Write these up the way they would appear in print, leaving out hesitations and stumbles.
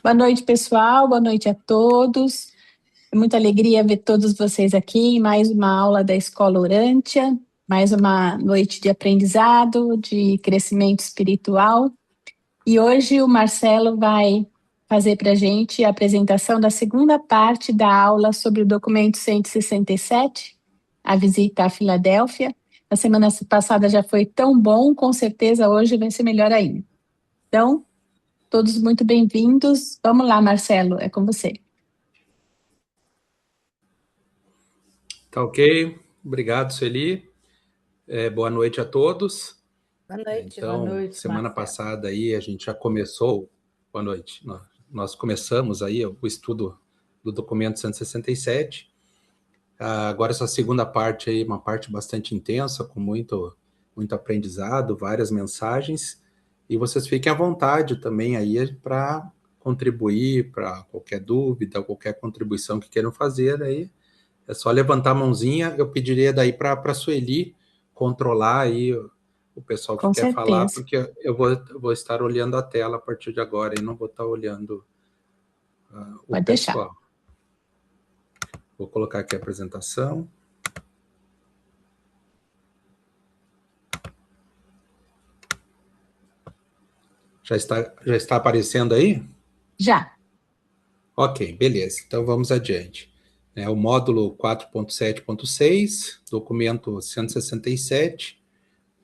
Boa noite, pessoal. Boa noite a todos. É muita alegria ver todos vocês aqui em mais uma aula da Escola Urântia, mais uma noite de aprendizado, de crescimento espiritual. E hoje o Marcelo vai fazer para a gente a apresentação da segunda parte da aula sobre o documento 167, a visita à Filadélfia. A semana passada já foi tão bom, com certeza hoje vai ser melhor ainda. Então, todos muito bem-vindos. Vamos lá, Marcelo, é com você. Tá ok. Obrigado, Sueli. Boa noite a todos. Boa noite, Então, boa noite, semana Marcelo. passada aí a gente já começou, boa noite, nós começamos aí o estudo do documento 167. Agora essa segunda parte aí, uma parte bastante intensa, com muito aprendizado, várias mensagens, e vocês fiquem à vontade também aí para contribuir, para qualquer dúvida, qualquer contribuição que queiram fazer aí. É só levantar a mãozinha. Eu pediria daí para a Sueli controlar aí o pessoal que Com quer falar, certeza. porque eu vou estar olhando a tela a partir de agora e não vou estar olhando o Pode deixar. pessoal. Vou colocar aqui a apresentação. Já está aparecendo aí? Já. Ok, beleza. Então vamos adiante. O módulo 4.7.6, documento 167,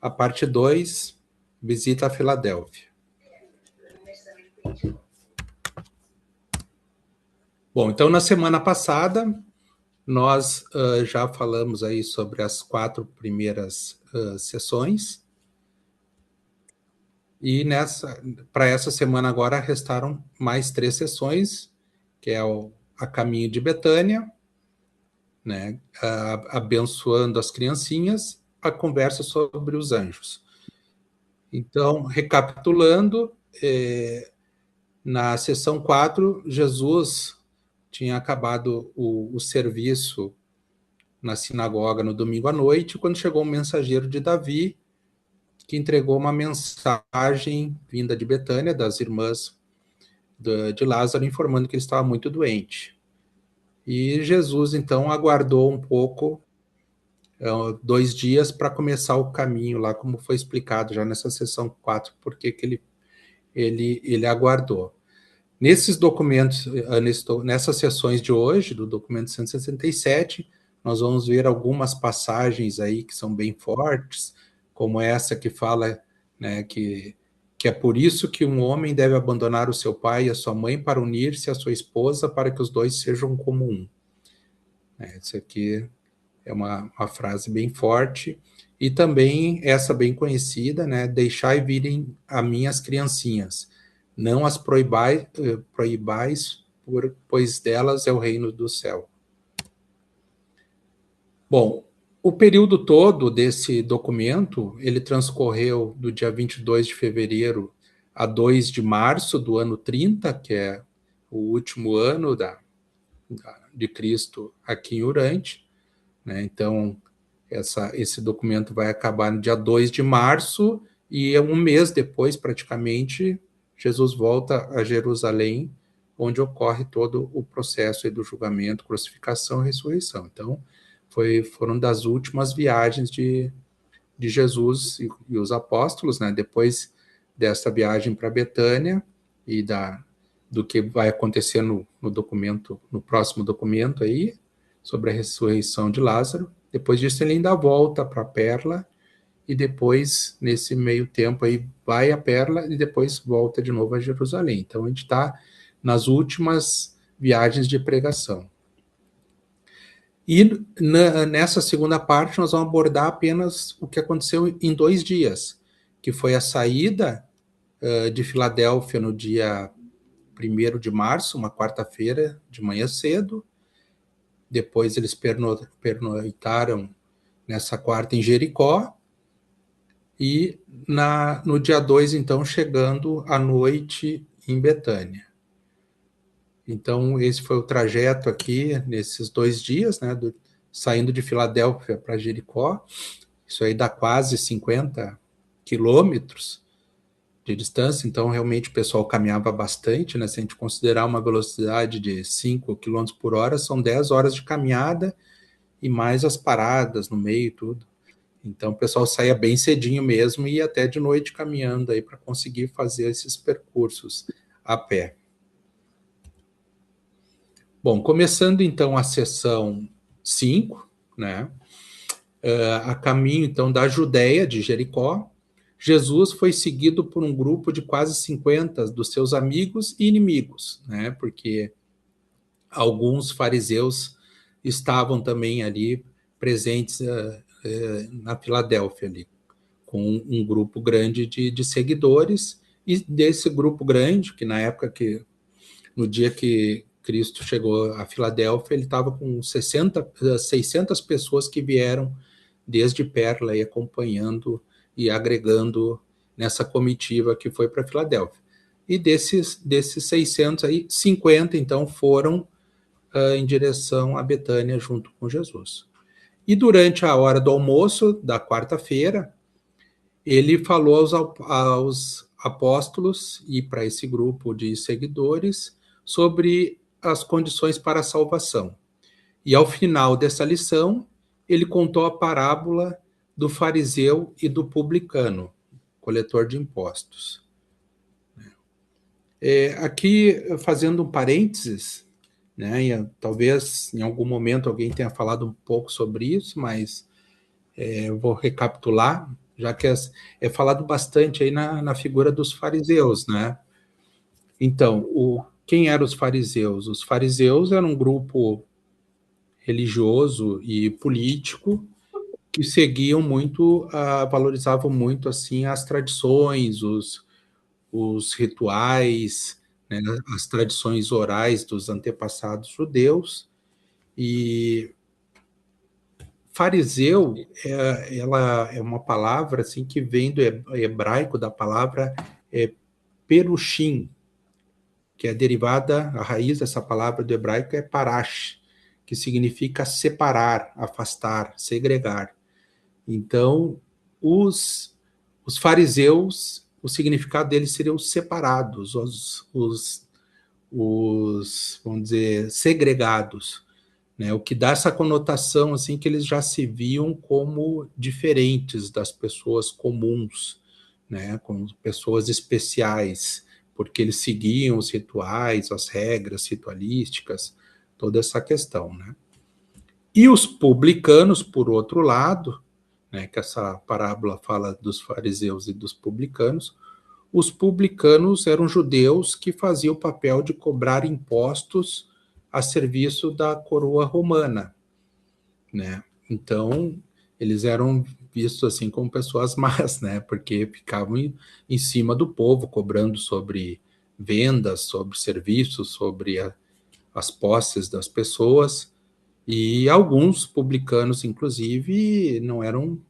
a parte 2, visita a Filadélfia. Bom, então na semana passada nós já falamos aí sobre as 4 primeiras sessões, e para essa semana agora restaram mais 3 sessões, que é a caminho de Betânia, né, abençoando as criancinhas, a conversa sobre os anjos. Então, recapitulando, na sessão 4, Jesus tinha acabado o serviço na sinagoga no domingo à noite, quando chegou um mensageiro de Davi, que entregou uma mensagem vinda de Betânia, das irmãs de Lázaro, informando que ele estava muito doente. E Jesus, então, aguardou um pouco, 2 dias, para começar o caminho lá, como foi explicado já nessa sessão 4, porque que ele aguardou. Nesses documentos, nessas sessões de hoje, do documento 167, nós vamos ver algumas passagens aí que são bem fortes, como essa que fala, né, que é por isso que um homem deve abandonar o seu pai e a sua mãe para unir-se à sua esposa, para que os dois sejam como um. Isso aqui é uma frase bem forte. E também essa bem conhecida, né, deixai virem a mim as criancinhas, não as proibais, pois delas é o reino do céu. Bom, o período todo desse documento, ele transcorreu do dia 22 de fevereiro a 2 de março do ano 30, que é o último ano de Cristo aqui em Urântia, né? Então, esse documento vai acabar no dia 2 de março, e um mês depois, praticamente, Jesus volta a Jerusalém, onde ocorre todo o processo do julgamento, crucificação e ressurreição. Então, foram das últimas viagens de Jesus e os apóstolos, né? Depois dessa viagem para Betânia e do que vai acontecer no documento, no próximo documento aí, sobre a ressurreição de Lázaro. Depois disso, ele ainda volta para a Perla, e depois, nesse meio tempo aí, vai a Perla e depois volta de novo a Jerusalém. Então, a gente está nas últimas viagens de pregação. E nessa segunda parte, nós vamos abordar apenas o que aconteceu em 2 dias, que foi a saída de Filadélfia no dia 1º de março, uma quarta-feira, de manhã cedo. Depois eles pernoitaram nessa quarta em Jericó, e no dia 2, então, chegando à noite em Betânia. Então, esse foi o trajeto aqui, nesses 2 dias, né, saindo de Filadélfia para Jericó. Isso aí dá quase 50 quilômetros. de distância, então realmente o pessoal caminhava bastante, né? Se a gente considerar uma velocidade de 5 quilômetros por hora, são 10 horas de caminhada e mais as paradas no meio e tudo. Então o pessoal saía bem cedinho mesmo e ia até de noite caminhando aí para conseguir fazer esses percursos a pé. Bom, começando então a sessão 5, né? A caminho então da Judéia, de Jericó, Jesus foi seguido por um grupo de quase 50 dos seus amigos e inimigos, né? Porque alguns fariseus estavam também ali presentes na Filadélfia, ali, com um grupo grande de seguidores, e desse grupo grande, que na época que, no dia que Cristo chegou a Filadélfia, ele estava com 600 pessoas que vieram desde Perla e acompanhando e agregando nessa comitiva que foi para Filadélfia. E desses 600 aí, 50 então foram em direção a Betânia junto com Jesus. E durante a hora do almoço da quarta-feira, ele falou aos apóstolos e para esse grupo de seguidores sobre as condições para a salvação. E ao final dessa lição, ele contou a parábola do fariseu e do publicano, coletor de impostos. Aqui, fazendo um parênteses, né, e talvez em algum momento alguém tenha falado um pouco sobre isso, mas eu vou recapitular, já que é falado bastante aí na figura dos fariseus, né? Então, quem eram os fariseus? Os fariseus eram um grupo religioso e político que seguiam muito, valorizavam muito assim as tradições, os rituais, né, as tradições orais dos antepassados judeus. E fariseu, ela é uma palavra assim que vem do hebraico da palavra perushim, que é derivada, a raiz dessa palavra do hebraico é parash, que significa separar, afastar, segregar. Então, os fariseus, o significado deles seria os separados, vamos dizer, segregados, né? O que dá essa conotação assim que eles já se viam como diferentes das pessoas comuns, né? Como pessoas especiais, porque eles seguiam os rituais, as regras ritualísticas, toda essa questão, né? E os publicanos, por outro lado, né, que essa parábola fala dos fariseus e dos publicanos, os publicanos eram judeus que faziam o papel de cobrar impostos a serviço da coroa romana, né? Então, eles eram vistos assim como pessoas más, né? Porque ficavam em cima do povo, cobrando sobre vendas, sobre serviços, sobre as posses das pessoas. E alguns publicanos, inclusive, não eram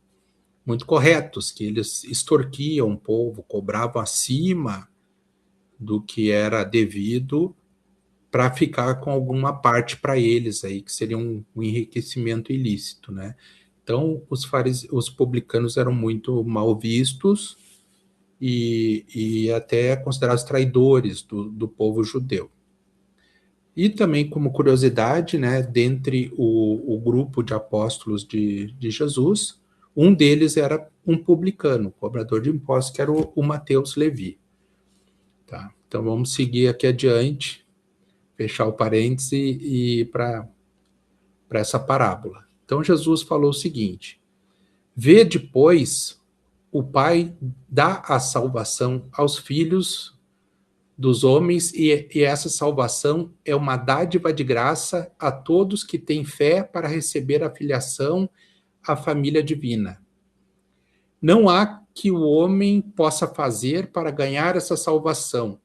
muito corretos, que eles extorquiam o povo, cobravam acima do que era devido para ficar com alguma parte para eles aí, que seria um enriquecimento ilícito, né? Então, os publicanos eram muito mal vistos e até considerados traidores do povo judeu. E também, como curiosidade, né, dentre o grupo de apóstolos de Jesus, um deles era um publicano, cobrador de impostos, que era o Mateus Levi. Tá? Então, vamos seguir aqui adiante, fechar o parêntese e ir para essa parábola. Então, Jesus falou o seguinte: vê depois o Pai dá a salvação aos filhos dos homens, e essa salvação é uma dádiva de graça a todos que têm fé para receber a filiação à família divina. Não há que o homem possa fazer para ganhar essa salvação.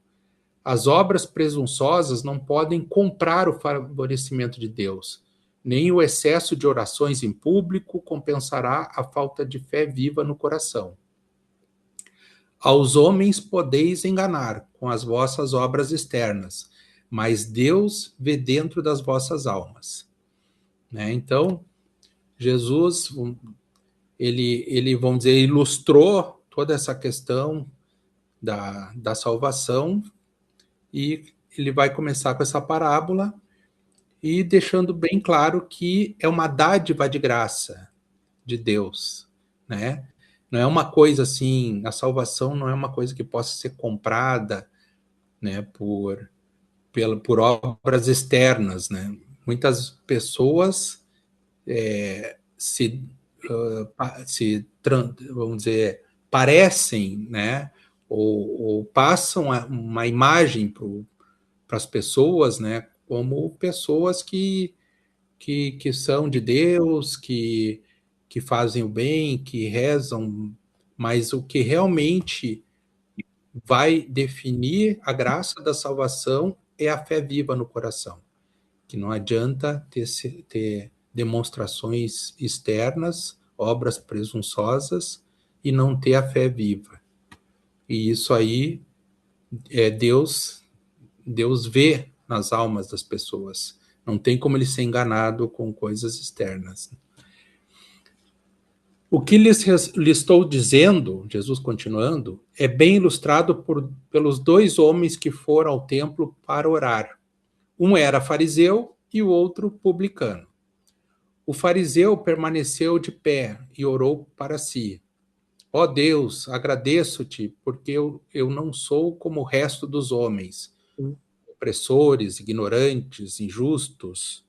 As obras presunçosas não podem comprar o favorecimento de Deus. Nem o excesso de orações em público compensará a falta de fé viva no coração. Aos homens podeis enganar com as vossas obras externas, mas Deus vê dentro das vossas almas. Né? Então, Jesus, ele, vamos dizer, ilustrou toda essa questão da salvação, e ele vai começar com essa parábola e deixando bem claro que é uma dádiva de graça de Deus, né? Não é uma coisa assim, a salvação não é uma coisa que possa ser comprada, né, por obras externas, né? Muitas pessoas vamos dizer, parecem, né, ou passam uma imagem para as pessoas, né, como pessoas que são de Deus, que fazem o bem, que rezam, mas o que realmente vai definir a graça da salvação é a fé viva no coração, que não adianta ter demonstrações externas, obras presunçosas e não ter a fé viva. E isso aí é Deus vê nas almas das pessoas. Não tem como ele ser enganado com coisas externas. O que lhe estou dizendo, Jesus continuando, é bem ilustrado pelos dois homens que foram ao templo para orar. Um era fariseu e o outro publicano. O fariseu permaneceu de pé e orou para si: ó Deus, agradeço-te, porque eu não sou como o resto dos homens, opressores, ignorantes, injustos,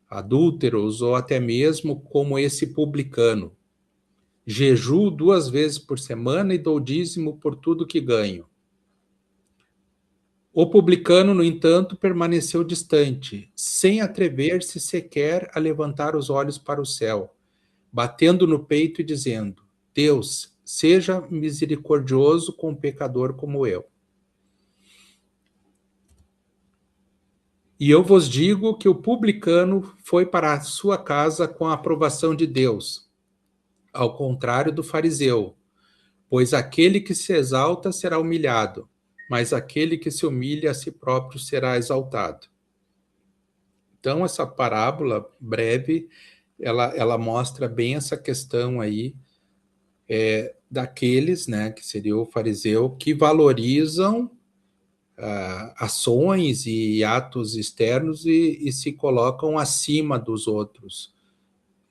adúlteros ou até mesmo como esse publicano. Jejuo 2 vezes por semana e dou dízimo por tudo que ganho. O publicano, no entanto, permaneceu distante, sem atrever-se sequer a levantar os olhos para o céu, batendo no peito e dizendo: Deus, seja misericordioso com um pecador como eu. E eu vos digo que o publicano foi para a sua casa com a aprovação de Deus, ao contrário do fariseu, pois aquele que se exalta será humilhado, mas aquele que se humilha a si próprio será exaltado. Então, essa parábola breve, ela mostra bem essa questão aí daqueles, né, que seria o fariseu, que valorizam ações e atos externos e se colocam acima dos outros,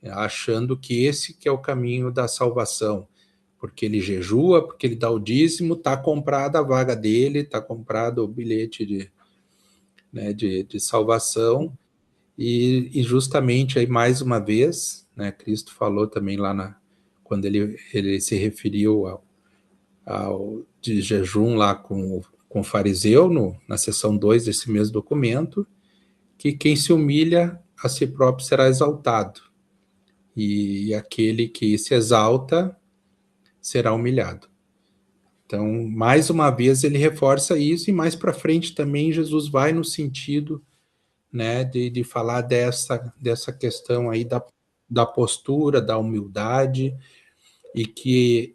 achando que esse que é o caminho da salvação, porque ele jejua, porque ele dá o dízimo, está comprada a vaga dele, está comprado o bilhete de salvação, e justamente aí mais uma vez, né, Cristo falou também lá quando ele se referiu ao de jejum lá com o fariseu, na seção 2 desse mesmo documento, que quem se humilha a si próprio será exaltado, e aquele que se exalta será humilhado. Então, mais uma vez, ele reforça isso, e mais para frente também Jesus vai no sentido, né, de falar dessa questão aí da postura, da humildade, e que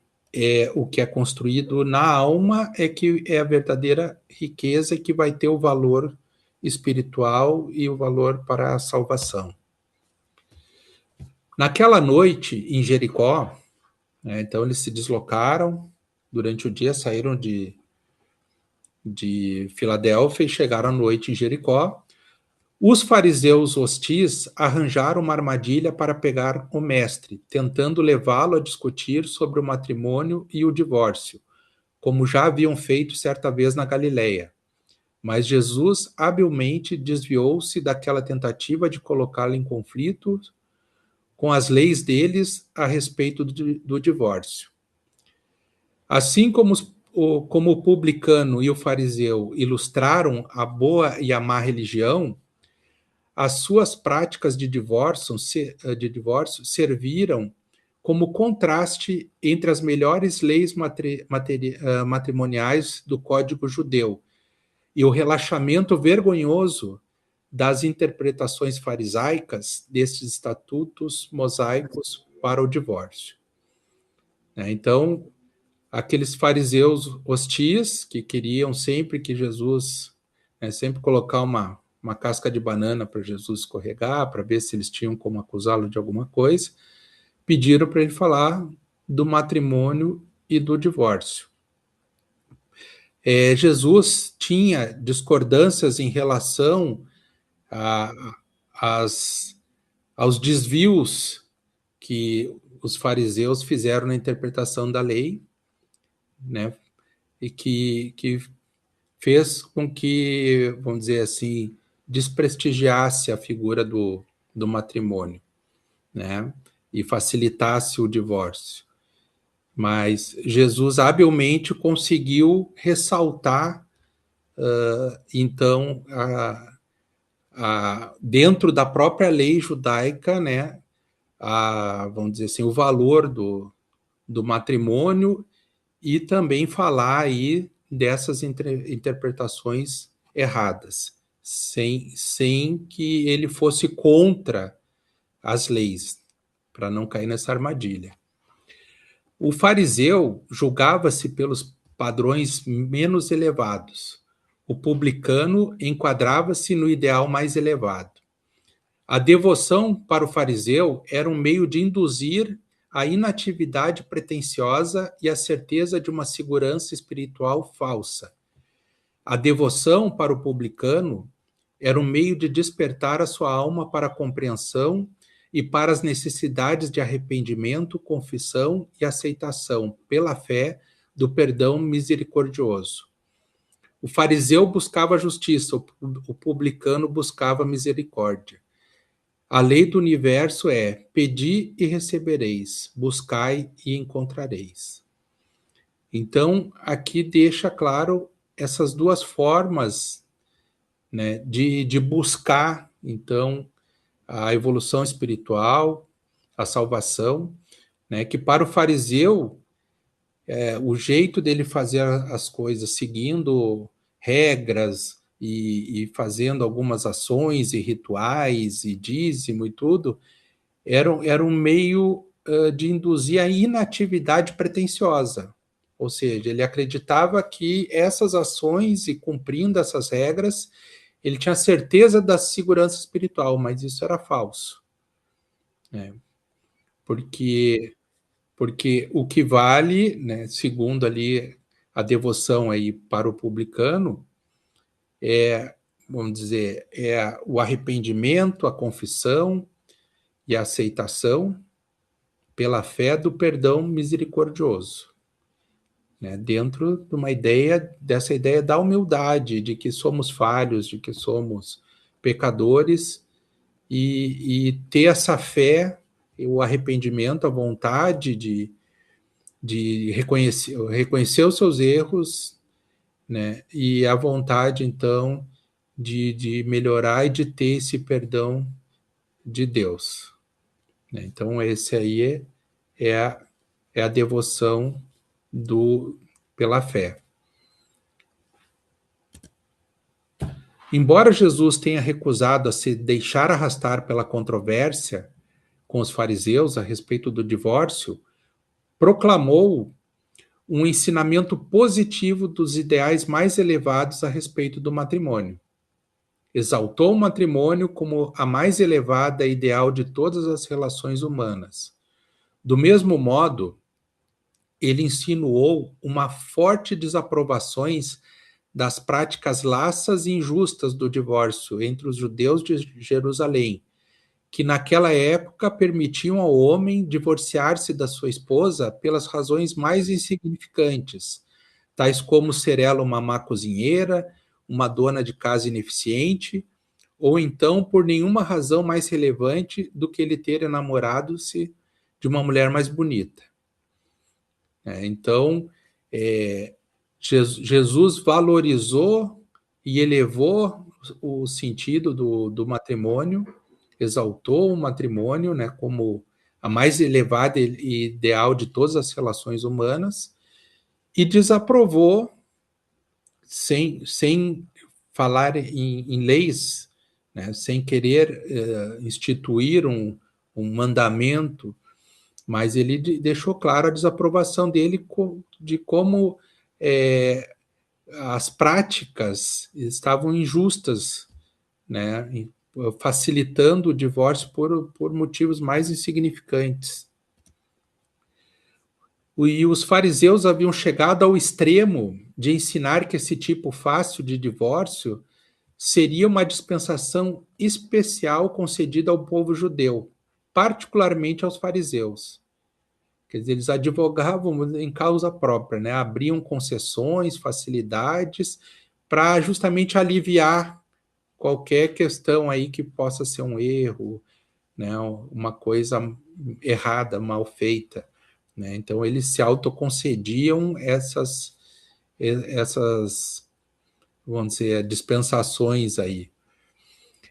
o que é construído na alma é que é a verdadeira riqueza que vai ter o valor espiritual e o valor para a salvação. Naquela noite, em Jericó, né, então eles se deslocaram durante o dia, saíram de Filadélfia e chegaram à noite em Jericó. Os fariseus hostis arranjaram uma armadilha para pegar o mestre, tentando levá-lo a discutir sobre o matrimônio e o divórcio, como já haviam feito certa vez na Galileia. Mas Jesus habilmente desviou-se daquela tentativa de colocá-lo em conflito com as leis deles a respeito do divórcio. Assim como o publicano e o fariseu ilustraram a boa e a má religião, as suas práticas de divórcio serviram como contraste entre as melhores leis matrimoniais do Código Judeu e o relaxamento vergonhoso das interpretações farisaicas desses estatutos mosaicos para o divórcio. Então, aqueles fariseus hostis que queriam sempre que Jesus, sempre colocar uma casca de banana para Jesus escorregar, para ver se eles tinham como acusá-lo de alguma coisa, pediram para ele falar do matrimônio e do divórcio. Jesus tinha discordâncias em relação a, aos desvios que os fariseus fizeram na interpretação da lei, né? E que fez com que, vamos dizer assim, desprestigiasse a figura do matrimônio, né? E facilitasse o divórcio. Mas Jesus habilmente conseguiu ressaltar, então, dentro da própria lei judaica, né, vamos dizer assim, o valor do matrimônio e também falar aí dessas interpretações erradas, sem que ele fosse contra as leis, para não cair nessa armadilha. O fariseu julgava-se pelos padrões menos elevados. O publicano enquadrava-se no ideal mais elevado. A devoção para o fariseu era um meio de induzir a inatividade pretensiosa e a certeza de uma segurança espiritual falsa. A devoção para o publicano era um meio de despertar a sua alma para a compreensão e para as necessidades de arrependimento, confissão e aceitação, pela fé, do perdão misericordioso. O fariseu buscava justiça, o publicano buscava misericórdia. A lei do universo é: pedi e recebereis, buscai e encontrareis. Então, aqui deixa claro essas duas formas, né, de buscar, então, a evolução espiritual, a salvação, né, que para o fariseu, o jeito dele fazer as coisas seguindo regras e fazendo algumas ações e rituais e dízimo e tudo, era um meio de induzir a inatividade pretensiosa. Ou seja, ele acreditava que essas ações e cumprindo essas regras, ele tinha certeza da segurança espiritual, mas isso era falso. Né? Porque o que vale, né, segundo ali a devoção aí para o publicano, vamos dizer, é o arrependimento, a confissão e a aceitação pela fé do perdão misericordioso, né? Dentro de uma ideia, dessa ideia da humildade, de que somos falhos, de que somos pecadores, e ter essa fé, o arrependimento, a vontade de reconhecer os seus erros, né? E a vontade, então, de melhorar e de ter esse perdão de Deus. Né? Então, esse aí é a devoção pela fé. Embora Jesus tenha recusado a se deixar arrastar pela controvérsia com os fariseus a respeito do divórcio, proclamou um ensinamento positivo dos ideais mais elevados a respeito do matrimônio. Exaltou o matrimônio como a mais elevada e ideal de todas as relações humanas. Do mesmo modo, ele insinuou uma forte desaprovações das práticas lassas e injustas do divórcio entre os judeus de Jerusalém, que naquela época permitiam ao homem divorciar-se da sua esposa pelas razões mais insignificantes, tais como ser ela uma má cozinheira, uma dona de casa ineficiente, ou então por nenhuma razão mais relevante do que ele ter enamorado-se de uma mulher mais bonita. Então, Jesus valorizou e elevou o sentido do matrimônio, exaltou o matrimônio, né, como a mais elevada e ideal de todas as relações humanas, e desaprovou, sem falar em leis, né, sem querer instituir um mandamento, mas ele deixou claro a desaprovação dele de como as práticas estavam injustas, né, facilitando o divórcio por motivos mais insignificantes. E os fariseus haviam chegado ao extremo de ensinar que esse tipo fácil de divórcio seria uma dispensação especial concedida ao povo judeu, particularmente aos fariseus. Quer dizer, eles advogavam em causa própria, né? Abriam concessões, facilidades, para justamente aliviar qualquer questão aí que possa ser um erro, né? Uma coisa errada, mal feita. Né? Então, eles se autoconcediam essas, vamos dizer, dispensações aí.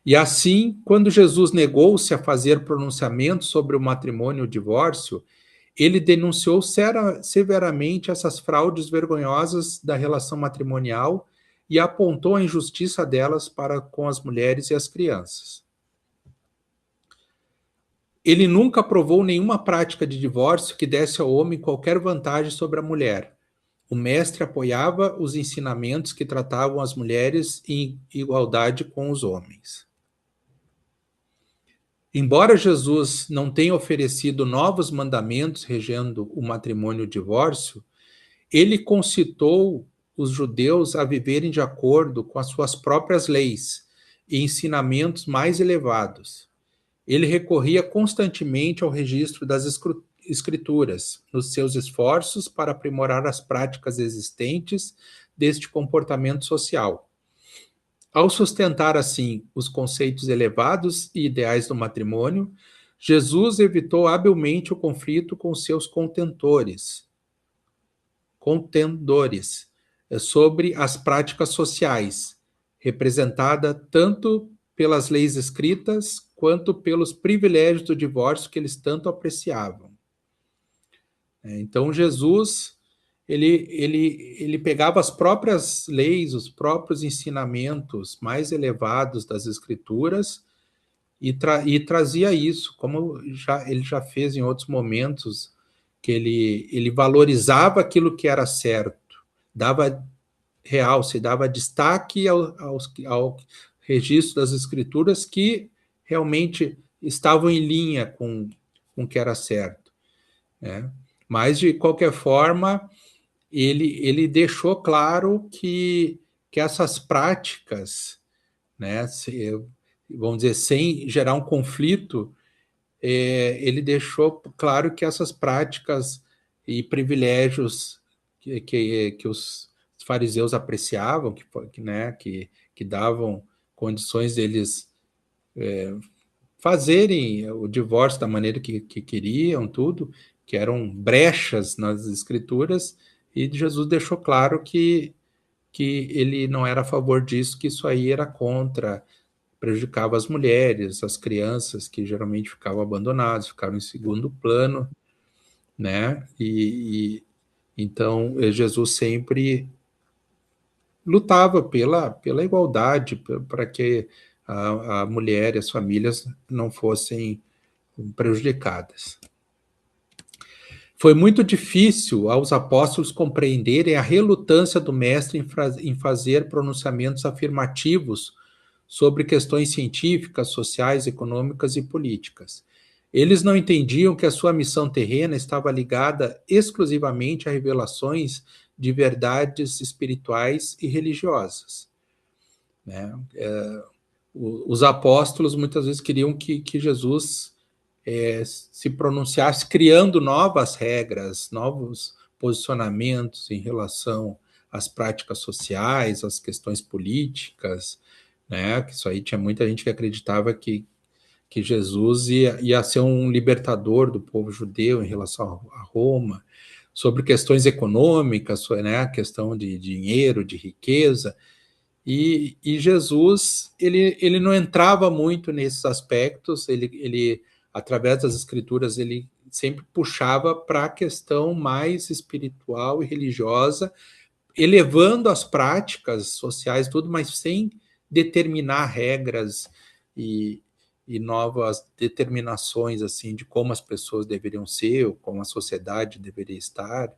E assim, quando Jesus negou-se a fazer pronunciamentos sobre o matrimônio e o divórcio, ele denunciou severamente essas fraudes vergonhosas da relação matrimonial e apontou a injustiça delas para com as mulheres e as crianças. Ele nunca aprovou nenhuma prática de divórcio que desse ao homem qualquer vantagem sobre a mulher. O mestre apoiava os ensinamentos que tratavam as mulheres em igualdade com os homens. Embora Jesus não tenha oferecido novos mandamentos regendo o matrimônio e o divórcio, ele concitou os judeus a viverem de acordo com as suas próprias leis e ensinamentos mais elevados. Ele recorria constantemente ao registro das escrituras, nos seus esforços para aprimorar as práticas existentes deste comportamento social. Ao sustentar, assim, os conceitos elevados e ideais do matrimônio, Jesus evitou habilmente o conflito com seus contendores sobre as práticas sociais, representada tanto pelas leis escritas quanto pelos privilégios do divórcio que eles tanto apreciavam. Então, Jesus ele pegava as próprias leis, os próprios ensinamentos mais elevados das Escrituras e trazia isso, como ele já fez em outros momentos, que ele valorizava aquilo que era certo, dava realce, dava destaque ao registro das Escrituras que realmente estavam em linha com o que era certo. Né? Mas, de qualquer forma, ele deixou claro que essas práticas, né, vamos dizer, sem gerar um conflito, ele deixou claro que essas práticas e privilégios que os fariseus apreciavam, que davam condições deles fazerem o divórcio da maneira que queriam, tudo, que eram brechas nas escrituras, e Jesus deixou claro que ele não era a favor disso, que isso aí era contra, prejudicava as mulheres, as crianças, que geralmente ficavam abandonadas, ficavam em segundo plano, né? Então, Jesus sempre lutava pela igualdade, para que a mulher e as famílias não fossem prejudicadas. Foi muito difícil aos apóstolos compreenderem a relutância do mestre em fazer pronunciamentos afirmativos sobre questões científicas, sociais, econômicas e políticas. Eles não entendiam que a sua missão terrena estava ligada exclusivamente a revelações de verdades espirituais e religiosas. Né? Os apóstolos muitas vezes queriam que Jesus se pronunciasse criando novas regras, novos posicionamentos em relação às práticas sociais, às questões políticas, né? Que isso aí tinha muita gente que acreditava que Jesus ia ser um libertador do povo judeu em relação a Roma, sobre questões econômicas, né? A questão de dinheiro, de riqueza. E Jesus, ele não entrava muito nesses aspectos, ele através das escrituras, ele sempre puxava para a questão mais espiritual e religiosa, elevando as práticas sociais, tudo, mas sem determinar regras e novas determinações assim de como as pessoas deveriam ser, ou como a sociedade deveria estar,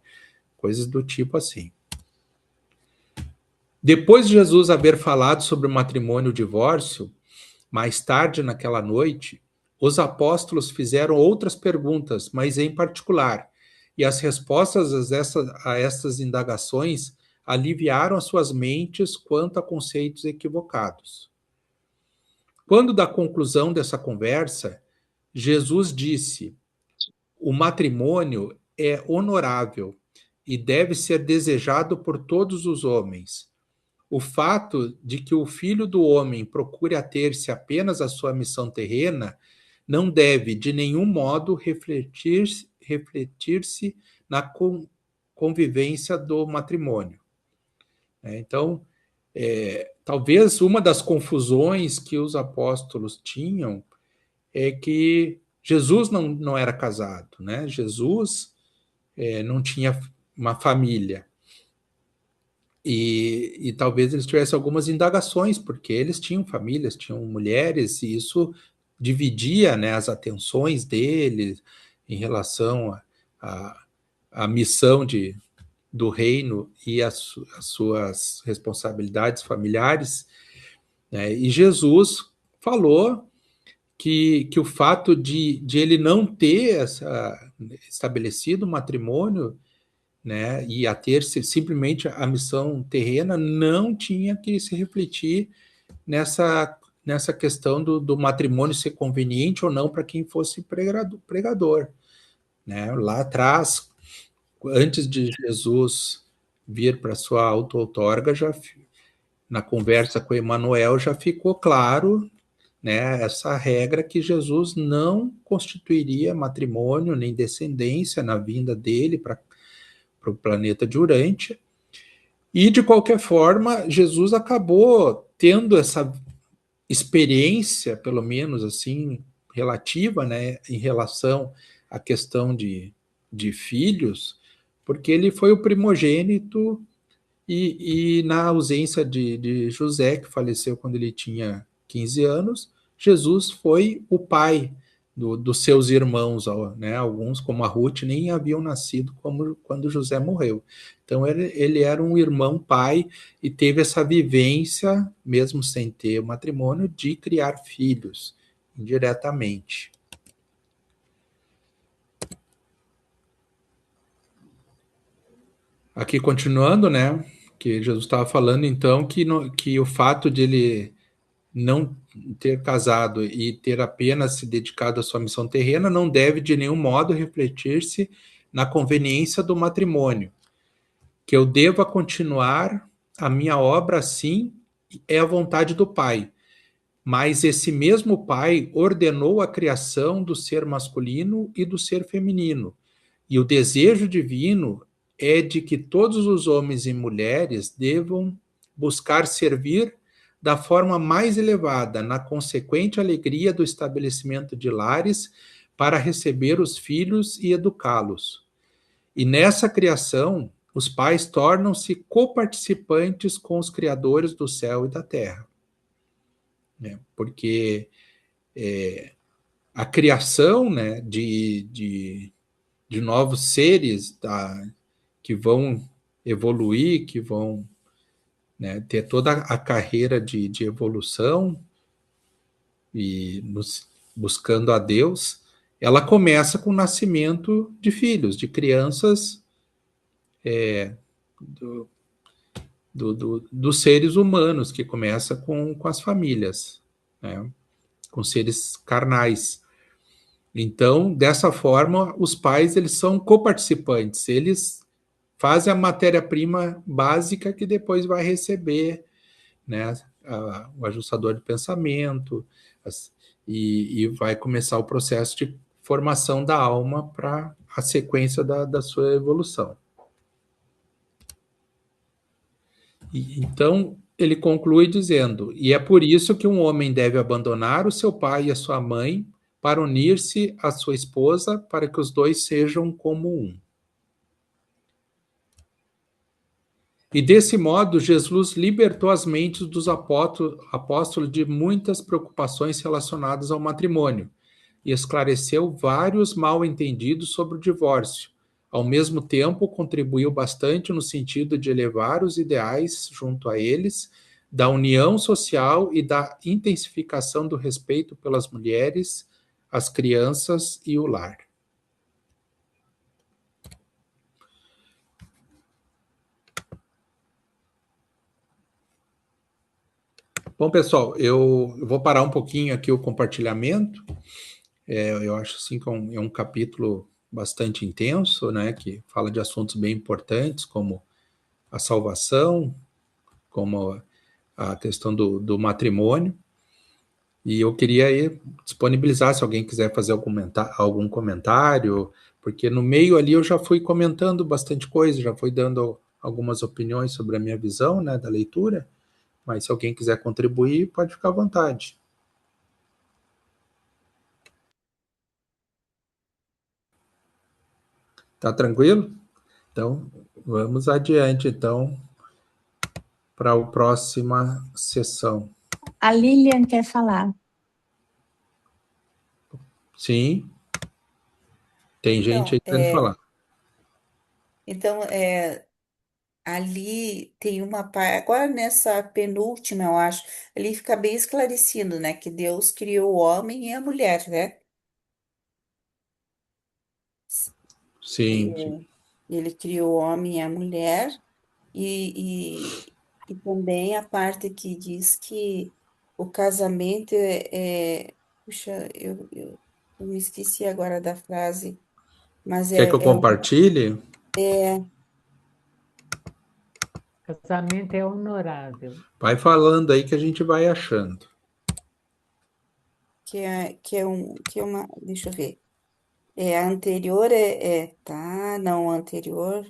coisas do tipo assim. Depois de Jesus haver falado sobre o matrimônio e o divórcio, mais tarde naquela noite, os apóstolos fizeram outras perguntas, mas em particular, e as respostas a essas indagações aliviaram as suas mentes quanto a conceitos equivocados. Quando da conclusão dessa conversa, Jesus disse: o matrimônio é honorável e deve ser desejado por todos os homens. O fato de que o filho do homem procure ater-se apenas à sua missão terrena não deve, de nenhum modo, refletir-se na convivência do matrimônio. Então, talvez uma das confusões que os apóstolos tinham é que Jesus não era casado, né? Jesus não tinha uma família. E talvez eles tivessem algumas indagações, porque eles tinham famílias, tinham mulheres, e isso dividia, né, as atenções deles em relação à missão do reino e as suas responsabilidades familiares. Né? E Jesus falou que o fato de ele não ter estabelecido um matrimônio, né, e a ter simplesmente a missão terrena, não tinha que se refletir nessa questão do matrimônio ser conveniente ou não para quem fosse pregador. Né? Lá atrás, antes de Jesus vir para sua auto-outorga, na conversa com Emanuel já ficou claro, né, essa regra que Jesus não constituiria matrimônio nem descendência na vinda dele para o planeta de Urântia. E, de qualquer forma, Jesus acabou tendo essa experiência, pelo menos assim, relativa, né, em relação à questão de filhos, porque ele foi o primogênito e na ausência de José, que faleceu quando ele tinha 15 anos, Jesus foi o pai dos seus irmãos, né? Alguns, como a Ruth, nem haviam nascido quando José morreu. Então, ele era um irmão pai e teve essa vivência, mesmo sem ter matrimônio, de criar filhos indiretamente. Aqui, continuando, né? Que Jesus estava falando, então, que o fato de ele não ter casado e ter apenas se dedicado à sua missão terrena não deve de nenhum modo refletir-se na conveniência do matrimônio, que eu deva continuar a minha obra assim é a vontade do Pai. Mas esse mesmo Pai ordenou a criação do ser masculino e do ser feminino. E o desejo divino é de que todos os homens e mulheres devam buscar servir da forma mais elevada, na consequente alegria do estabelecimento de lares para receber os filhos e educá-los. E nessa criação, os pais tornam-se coparticipantes com os criadores do céu e da terra. Né? Porque a criação, né, de novos seres que vão evoluir, que vão, né, ter toda a carreira de evolução e buscando a Deus, ela começa com o nascimento de filhos, de crianças dos seres humanos, que começa com as famílias, né, com seres carnais. Então, dessa forma, os pais eles são coparticipantes, eles fazem a matéria-prima básica que depois vai receber, né, o ajustador de pensamento, e vai começar o processo de formação da alma para a sequência da sua evolução. Então, ele conclui dizendo: e é por isso que um homem deve abandonar o seu pai e a sua mãe para unir-se à sua esposa, para que os dois sejam como um. E desse modo, Jesus libertou as mentes dos apóstolos de muitas preocupações relacionadas ao matrimônio e esclareceu vários mal-entendidos sobre o divórcio. Ao mesmo tempo, contribuiu bastante no sentido de elevar os ideais junto a eles, da união social e da intensificação do respeito pelas mulheres, as crianças e o lar. Bom, pessoal, eu vou parar um pouquinho aqui o compartilhamento. Eu acho assim que é um capítulo bastante intenso, né? Que fala de assuntos bem importantes, como a salvação, como a questão do matrimônio. E eu queria aí disponibilizar se alguém quiser fazer algum comentário, porque no meio ali eu já fui comentando bastante coisa, já fui dando algumas opiniões sobre a minha visão, né, da leitura, mas se alguém quiser contribuir, pode ficar à vontade. Tá tranquilo? Então, vamos adiante então para a próxima sessão. A Lilian quer falar. Sim, tem gente aí Então, querendo falar. ali tem uma parte, agora nessa penúltima, eu acho, ali fica bem esclarecido, né, que Deus criou o homem e a mulher, né? Sim, sim. E- Ele criou o homem e a mulher, e também a parte que diz que o casamento puxa, eu me esqueci agora da frase, mas Quer que eu compartilhe? é Casamento é honorável. Vai falando aí que a gente vai achando. que é uma, deixa eu ver. A anterior tá, não, a anterior.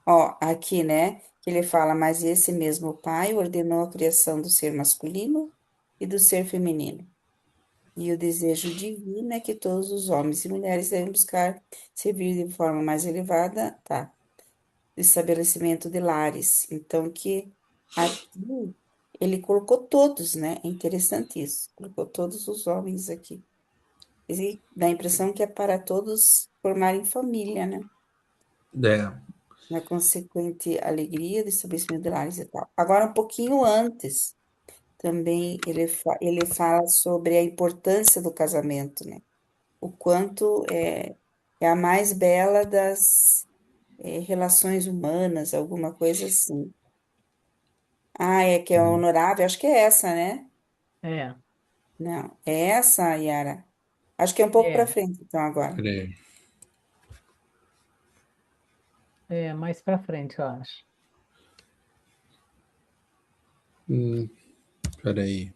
Ó, aqui, né, que ele fala, mas esse mesmo pai ordenou a criação do ser masculino e do ser feminino. E o desejo divino é que todos os homens e mulheres devem buscar servir de forma mais elevada, tá, do estabelecimento de lares. Então, que aqui ele colocou todos, né? É interessante isso. Colocou todos os homens aqui. E dá a impressão que é para todos formarem família, né? É, Na consequente alegria do estabelecimento de lares e tal. Agora, um pouquinho antes, também ele fala sobre a importância do casamento, né? O quanto é a mais bela das relações humanas, alguma coisa assim. Ah, é que é honorável, acho que é essa, né? É, Não, é essa, Yara. Acho que é um pouco para é, frente, então, agora. peraí. mais para frente, eu acho. Hum, peraí.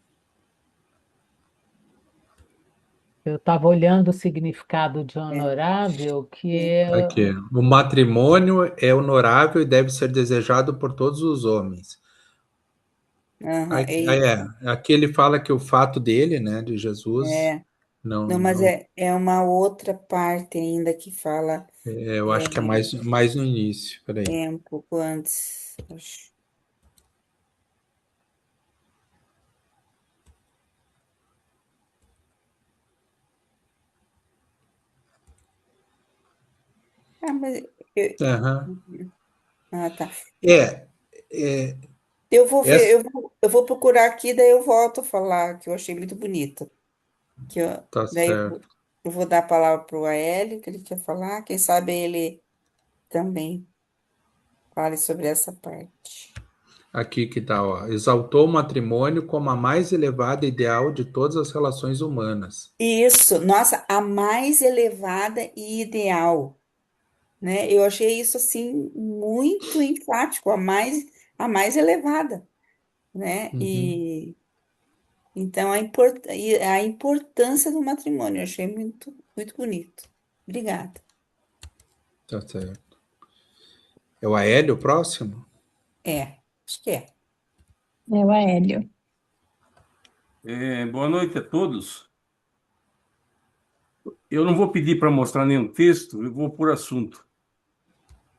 Eu estava olhando o significado de É, honorável, que é. é, Aqui. O matrimônio é honorável e deve ser desejado por todos os homens. Aham, é Aqui, isso. aqui ele fala que o fato dele, né, de Jesus, É. não, Não, mas não, é uma outra parte ainda que fala eu acho que é é, mais no início. Peraí. um pouco antes. Acho. Ah, mas eu, Aham. ah, tá. É, é, Eu vou ver, essa eu vou procurar aqui, daí eu volto a falar, que eu achei muito bonito. tá Daí certo. eu vou dar a palavra para o Aélio, que ele quer falar. Quem sabe ele também fale sobre essa parte. Aqui que tá, ó. Exaltou o matrimônio como a mais elevada ideal de todas as relações humanas. Isso, nossa, a mais elevada e ideal, né? Eu achei isso assim muito enfático, a mais elevada, né? Uhum, E então e a importância do matrimônio, eu achei muito bonito. Obrigada. tá certo. É o Aélio o próximo? Acho que é. É o Aélio. Boa noite a todos. Eu não vou pedir para mostrar nenhum texto, eu vou por assunto.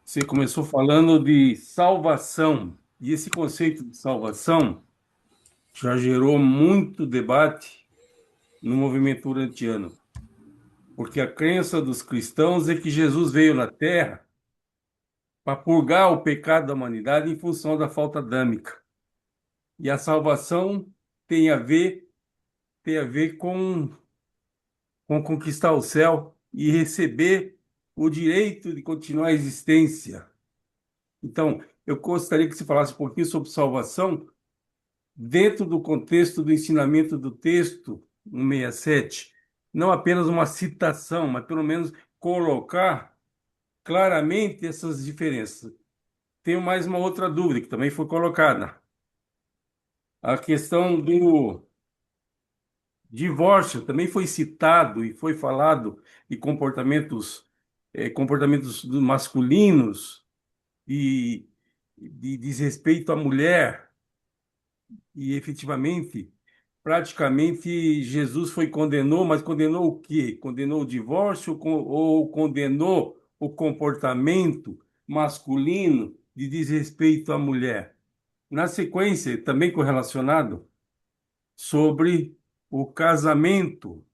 Você começou falando de salvação, e esse conceito de salvação já gerou muito debate no movimento urantiano, porque a crença dos cristãos é que Jesus veio na Terra para purgar o pecado da humanidade em função da falta adâmica. E a salvação tem a ver, tem a ver com conquistar o céu e receber o direito de continuar a existência. Então, eu gostaria que você falasse um pouquinho sobre salvação, dentro do contexto do ensinamento do texto 167, não apenas uma citação, mas pelo menos colocar claramente essas diferenças. Tenho mais uma outra dúvida que também foi colocada. A questão do divórcio também foi citado e foi falado de comportamentos masculinos e de desrespeito à mulher. E efetivamente, praticamente, Jesus condenou, mas condenou o quê? Condenou o divórcio ou condenou o comportamento masculino de desrespeito à mulher? Na sequência, também correlacionado sobre o casamento.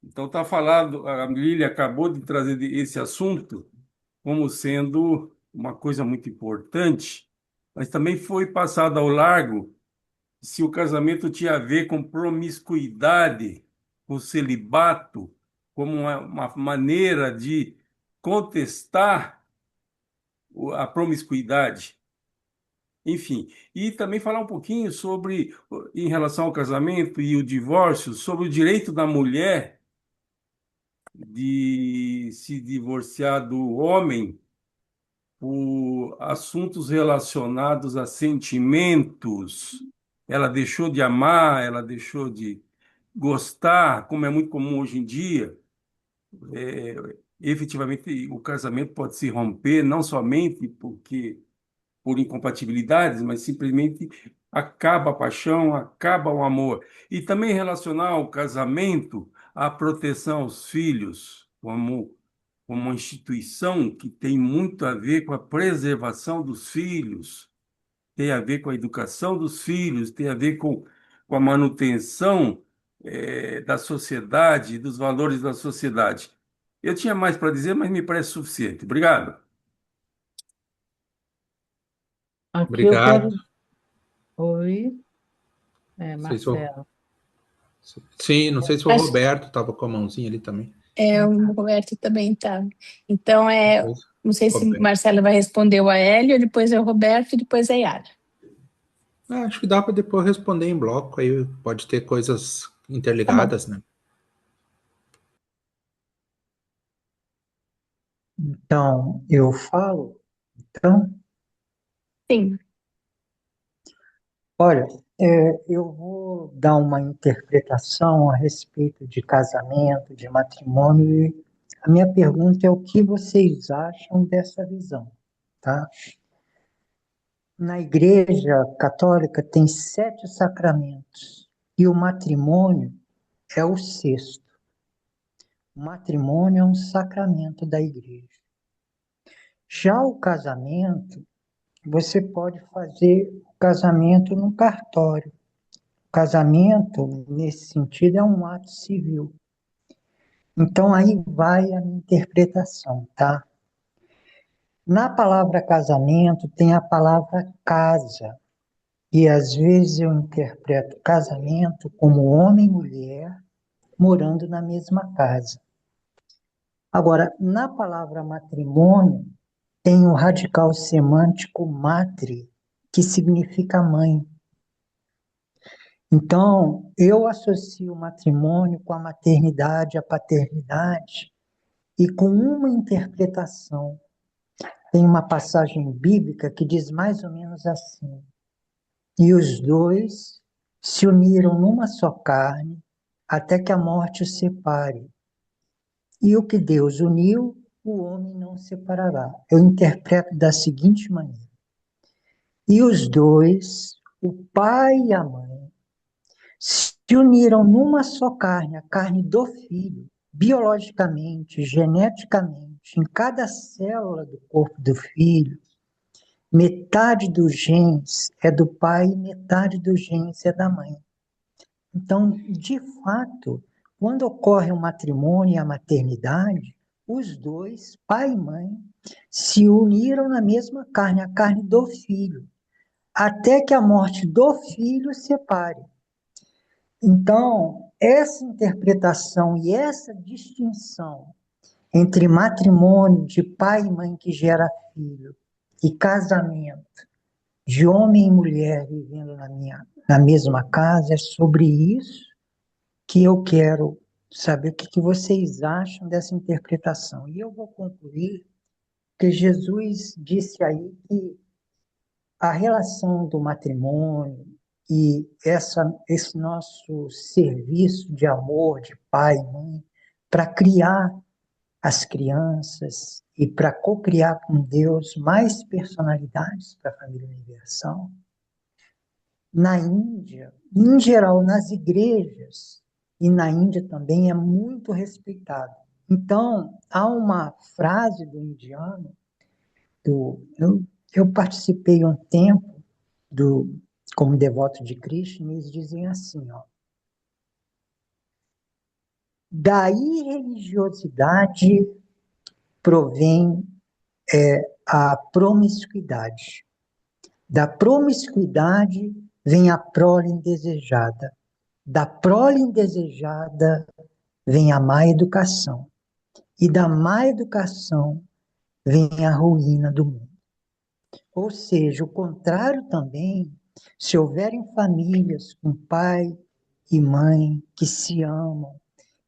Então, está falado, a Lília acabou de trazer esse assunto como sendo uma coisa muito importante, mas também foi passado ao largo se o casamento tinha a ver com promiscuidade, com celibato, como uma maneira de contestar a promiscuidade. Enfim, e também falar um pouquinho sobre, em relação ao casamento e o divórcio, sobre o direito da mulher de se divorciar do homem por assuntos relacionados a sentimentos. Ela deixou de amar, ela deixou de gostar, como é muito comum hoje em dia. Efetivamente, o casamento pode se romper, não somente por incompatibilidades, mas simplesmente acaba a paixão, acaba o amor. E também relacionar o casamento à proteção aos filhos, como uma instituição que tem muito a ver com a preservação dos filhos, tem a ver com a educação dos filhos, tem a ver com a manutenção, da sociedade, dos valores da sociedade. Eu tinha mais para dizer, mas me parece suficiente. Obrigado. Aqui eu Obrigado. quero. Oi, Não sei se o... Marcelo. Sim, não sei se o Acho Roberto estava com a mãozinha ali também. o Roberto também tá. Então, Depois, não sei se o Roberto. Marcelo vai responder o Aélio, depois é o Roberto e depois a Yara. Acho que dá para depois responder em bloco, aí pode ter coisas Tá bom. interligadas, né? Então, eu falo, então, Sim, olha, eu vou dar uma interpretação a respeito de casamento, de matrimônio, e a minha pergunta é o que vocês acham dessa visão, tá? Na Igreja Católica tem 7 sacramentos e o matrimônio é o sexto. O matrimônio é um sacramento da Igreja. Já o casamento, você pode fazer o casamento no cartório. O casamento, nesse sentido, é um ato civil. Então, aí vai a minha interpretação, tá? Na palavra casamento tem a palavra casa. E às vezes eu interpreto casamento como homem e mulher morando na mesma casa. Agora, na palavra matrimônio, tem o radical semântico matre, que significa mãe. Então, eu associo o matrimônio com a maternidade, a paternidade, e com uma interpretação. Tem uma passagem bíblica que diz mais ou menos assim: e os dois se uniram numa só carne, até que a morte os separe. E o que Deus uniu, o homem não separará. Eu interpreto da seguinte maneira: e os dois, o pai e a mãe, se uniram numa só carne, a carne do filho, biologicamente, geneticamente, em cada célula do corpo do filho, metade dos genes é do pai e metade dos genes é da mãe. Então, de fato, quando ocorre o matrimônio e a maternidade, os dois, pai e mãe, se uniram na mesma carne, a carne do filho, até que a morte do filho separe. Então, essa interpretação e essa distinção entre matrimônio de pai e mãe que gera filho e casamento de homem e mulher vivendo na mesma casa. É sobre isso que eu quero saber o que vocês acham dessa interpretação. E eu vou concluir que Jesus disse aí que a relação do matrimônio e esse nosso serviço de amor de pai e mãe para criar as crianças e para co-criar com Deus mais personalidades para a família universal. Na Índia, em geral, nas igrejas, e na Índia também é muito respeitado. Então, há uma frase do indiano, eu participei um tempo como devoto de Krishna, e eles dizem assim, ó, da irreligiosidade provém a promiscuidade. Da promiscuidade vem a prole indesejada. Da prole indesejada vem a má educação. E da má educação vem a ruína do mundo. Ou seja, o contrário também, se houverem famílias com pai e mãe que se amam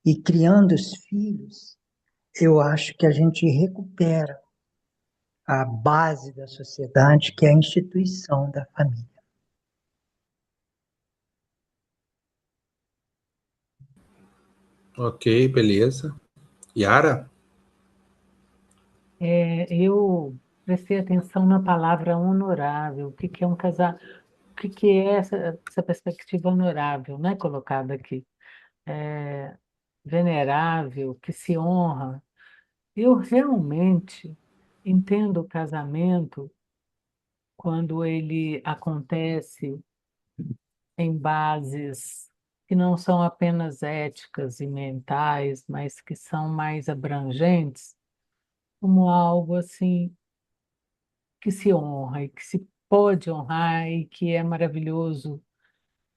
e criando os filhos, eu acho que a gente recupera a base da sociedade, que é a instituição da família. Ok, beleza. Yara? Eu prestei atenção na palavra honorável. O que é um casar? O que é essa perspectiva honorável, né, colocada aqui? É, venerável, que se honra. Eu realmente entendo o casamento quando ele acontece em bases que não são apenas éticas e mentais, mas que são mais abrangentes, como algo assim que se honra e que se pode honrar e que é maravilhoso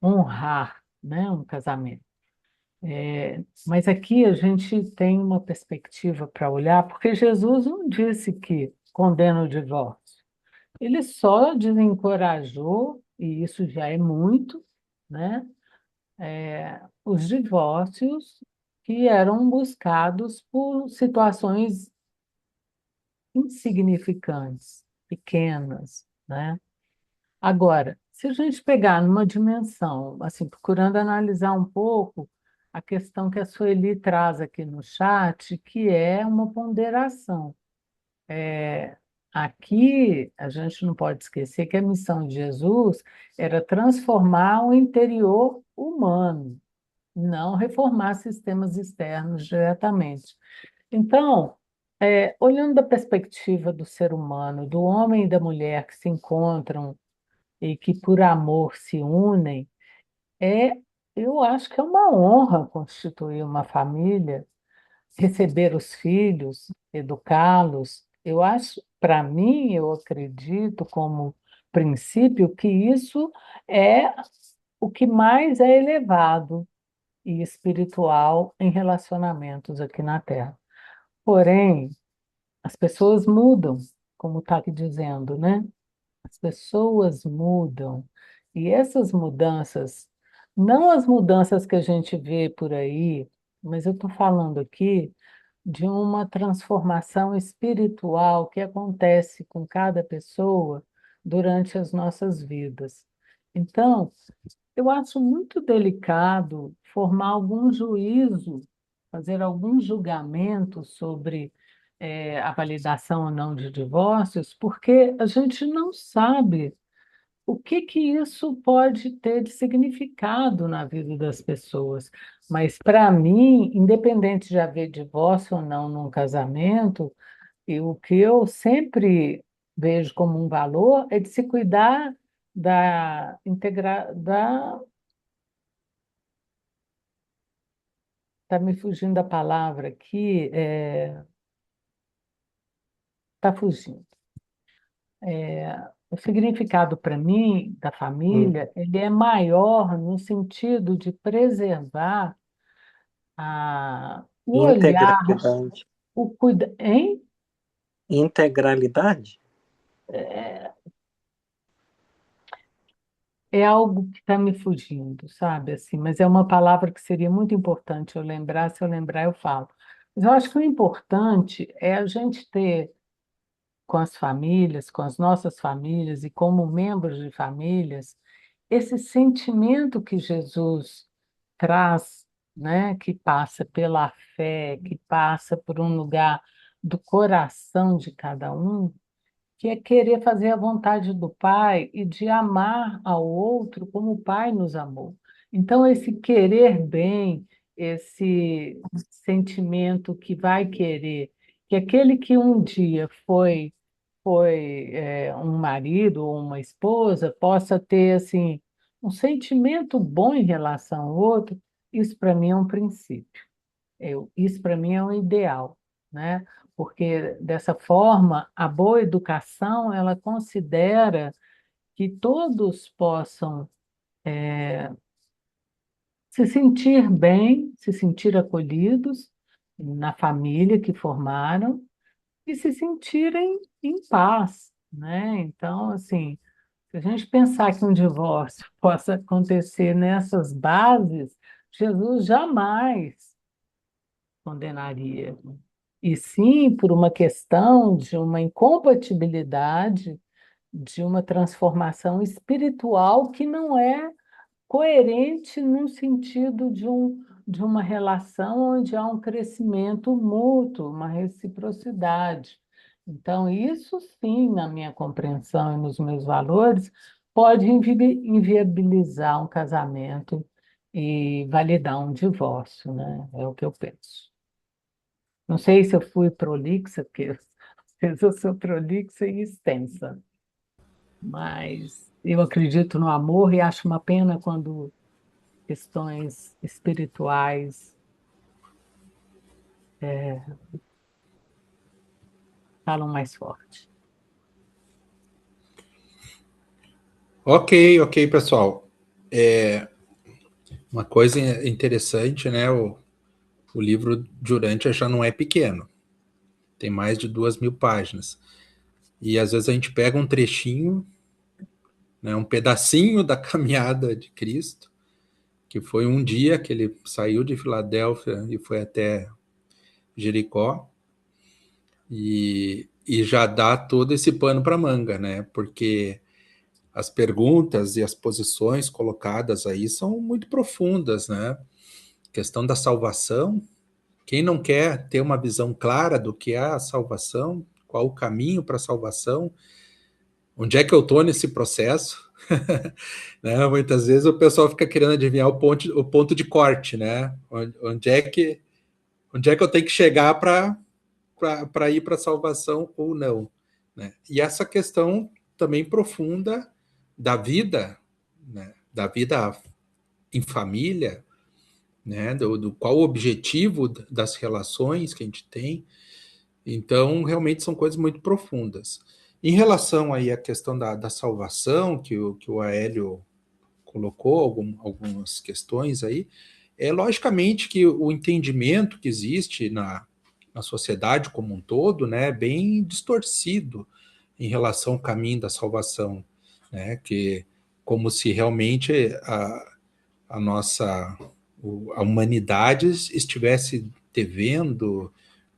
honrar, né, um casamento. Mas aqui a gente tem uma perspectiva para olhar, porque Jesus não disse que condena o divórcio. Ele só desencorajou, e isso já é muito, né, os divórcios que eram buscados por situações insignificantes, pequenas, né? Agora, se a gente pegar numa dimensão, assim, procurando analisar um pouco a questão que a Sueli traz aqui no chat, que é uma ponderação. Aqui, a gente não pode esquecer que a missão de Jesus era transformar o interior humano, não reformar sistemas externos diretamente. Então, olhando da perspectiva do ser humano, do homem e da mulher que se encontram e que por amor se unem, é, eu acho que é uma honra constituir uma família, receber os filhos, educá-los. Eu acho, para mim, eu acredito como princípio que isso é o que mais é elevado e espiritual em relacionamentos aqui na Terra. Porém, as pessoas mudam, como está aqui dizendo, né? As pessoas mudam. E essas mudanças, não as mudanças que a gente vê por aí, mas eu estou falando aqui de uma transformação espiritual que acontece com cada pessoa durante as nossas vidas. Então, eu acho muito delicado formar algum juízo, fazer algum julgamento sobre a validação ou não de divórcios, porque a gente não sabe o que que isso pode ter de significado na vida das pessoas. Mas, para mim, independente de haver divórcio ou não num casamento, o que eu sempre vejo como um valor é de se cuidar da. Está me fugindo a palavra aqui, está fugindo. O significado para mim da família, ele é maior no sentido de preservar o olhar, Integralidade. o cuidado, hein? Integralidade? É algo que está me fugindo, sabe? Assim, mas é uma palavra que seria muito importante eu lembrar, se eu lembrar, eu falo. Mas eu acho que o importante é a gente ter com as famílias, com as nossas famílias e como membros de famílias, esse sentimento que Jesus traz, né, que passa pela fé, que passa por um lugar do coração de cada um, que é querer fazer a vontade do Pai e de amar ao outro como o Pai nos amou. Então, esse querer bem, esse sentimento que vai querer, que aquele que um dia foi um marido ou uma esposa possa ter assim um sentimento bom em relação ao outro, isso para mim é um princípio. Isso para mim é um ideal, né? Porque dessa forma a boa educação ela considera que todos possam se sentir bem, se sentir acolhidos na família que formaram e se sentirem em paz, né? Então, assim, se a gente pensar que um divórcio possa acontecer nessas bases, Jesus jamais condenaria. E sim por uma questão de uma incompatibilidade, de uma transformação espiritual que não é coerente no sentido de uma relação onde há um crescimento mútuo, uma reciprocidade. Então, isso sim, na minha compreensão e nos meus valores, pode inviabilizar um casamento e validar um divórcio, né? É o que eu penso. Não sei se eu fui prolixa, porque às vezes eu sou prolixa e extensa, mas eu acredito no amor e acho uma pena quando questões espirituais falam mais forte. Ok, pessoal. Uma coisa interessante, né? O livro de Urântia já não é pequeno. Tem mais de 2.000 páginas. E às vezes a gente pega um trechinho, né, um pedacinho da caminhada de Cristo, que foi um dia que ele saiu de Filadélfia e foi até Jericó, e já dá todo esse pano para manga, né? Porque as perguntas e as posições colocadas aí são muito profundas, né? A questão da salvação, quem não quer ter uma visão clara do que é a salvação, qual o caminho para a salvação, onde é que eu estou nesse processo? Né? Muitas vezes o pessoal fica querendo adivinhar o ponto de corte, né? Onde é que eu tenho que chegar para ir para a salvação ou não? Né? E essa questão também profunda da vida, né? Da vida em família, né? Do qual o objetivo das relações que a gente tem. Então, realmente são coisas muito profundas. Em relação aí à questão da salvação, que o Aélio colocou algumas questões aí, é logicamente que o entendimento que existe na sociedade como um todo, né, é bem distorcido em relação ao caminho da salvação, né, que como se realmente a nossa a humanidade estivesse devendo,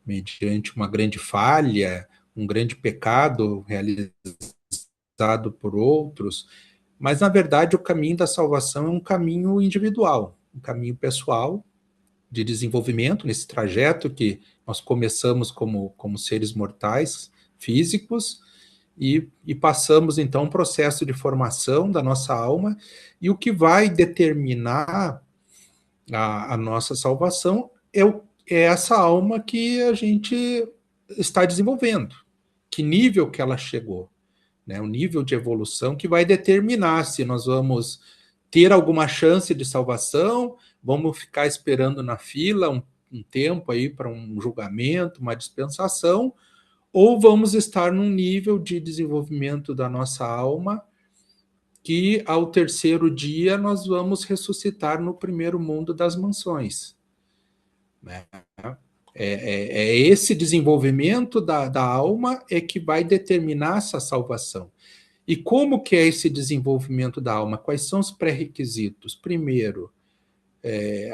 mediante uma grande falha, um grande pecado realizado por outros, mas na verdade o caminho da salvação é um caminho individual, um caminho pessoal de desenvolvimento nesse trajeto que nós começamos como seres mortais físicos e passamos então um processo de formação da nossa alma, e o que vai determinar a nossa salvação é essa alma que a gente está desenvolvendo, que nível que ela chegou, né? O nível de evolução que vai determinar se nós vamos ter alguma chance de salvação, vamos ficar esperando na fila um tempo aí para um julgamento, uma dispensação, ou vamos estar num nível de desenvolvimento da nossa alma que ao terceiro dia nós vamos ressuscitar no primeiro mundo das mansões, né? É esse desenvolvimento da alma é que vai determinar essa salvação. E como que é esse desenvolvimento da alma? Quais são os pré-requisitos? Primeiro,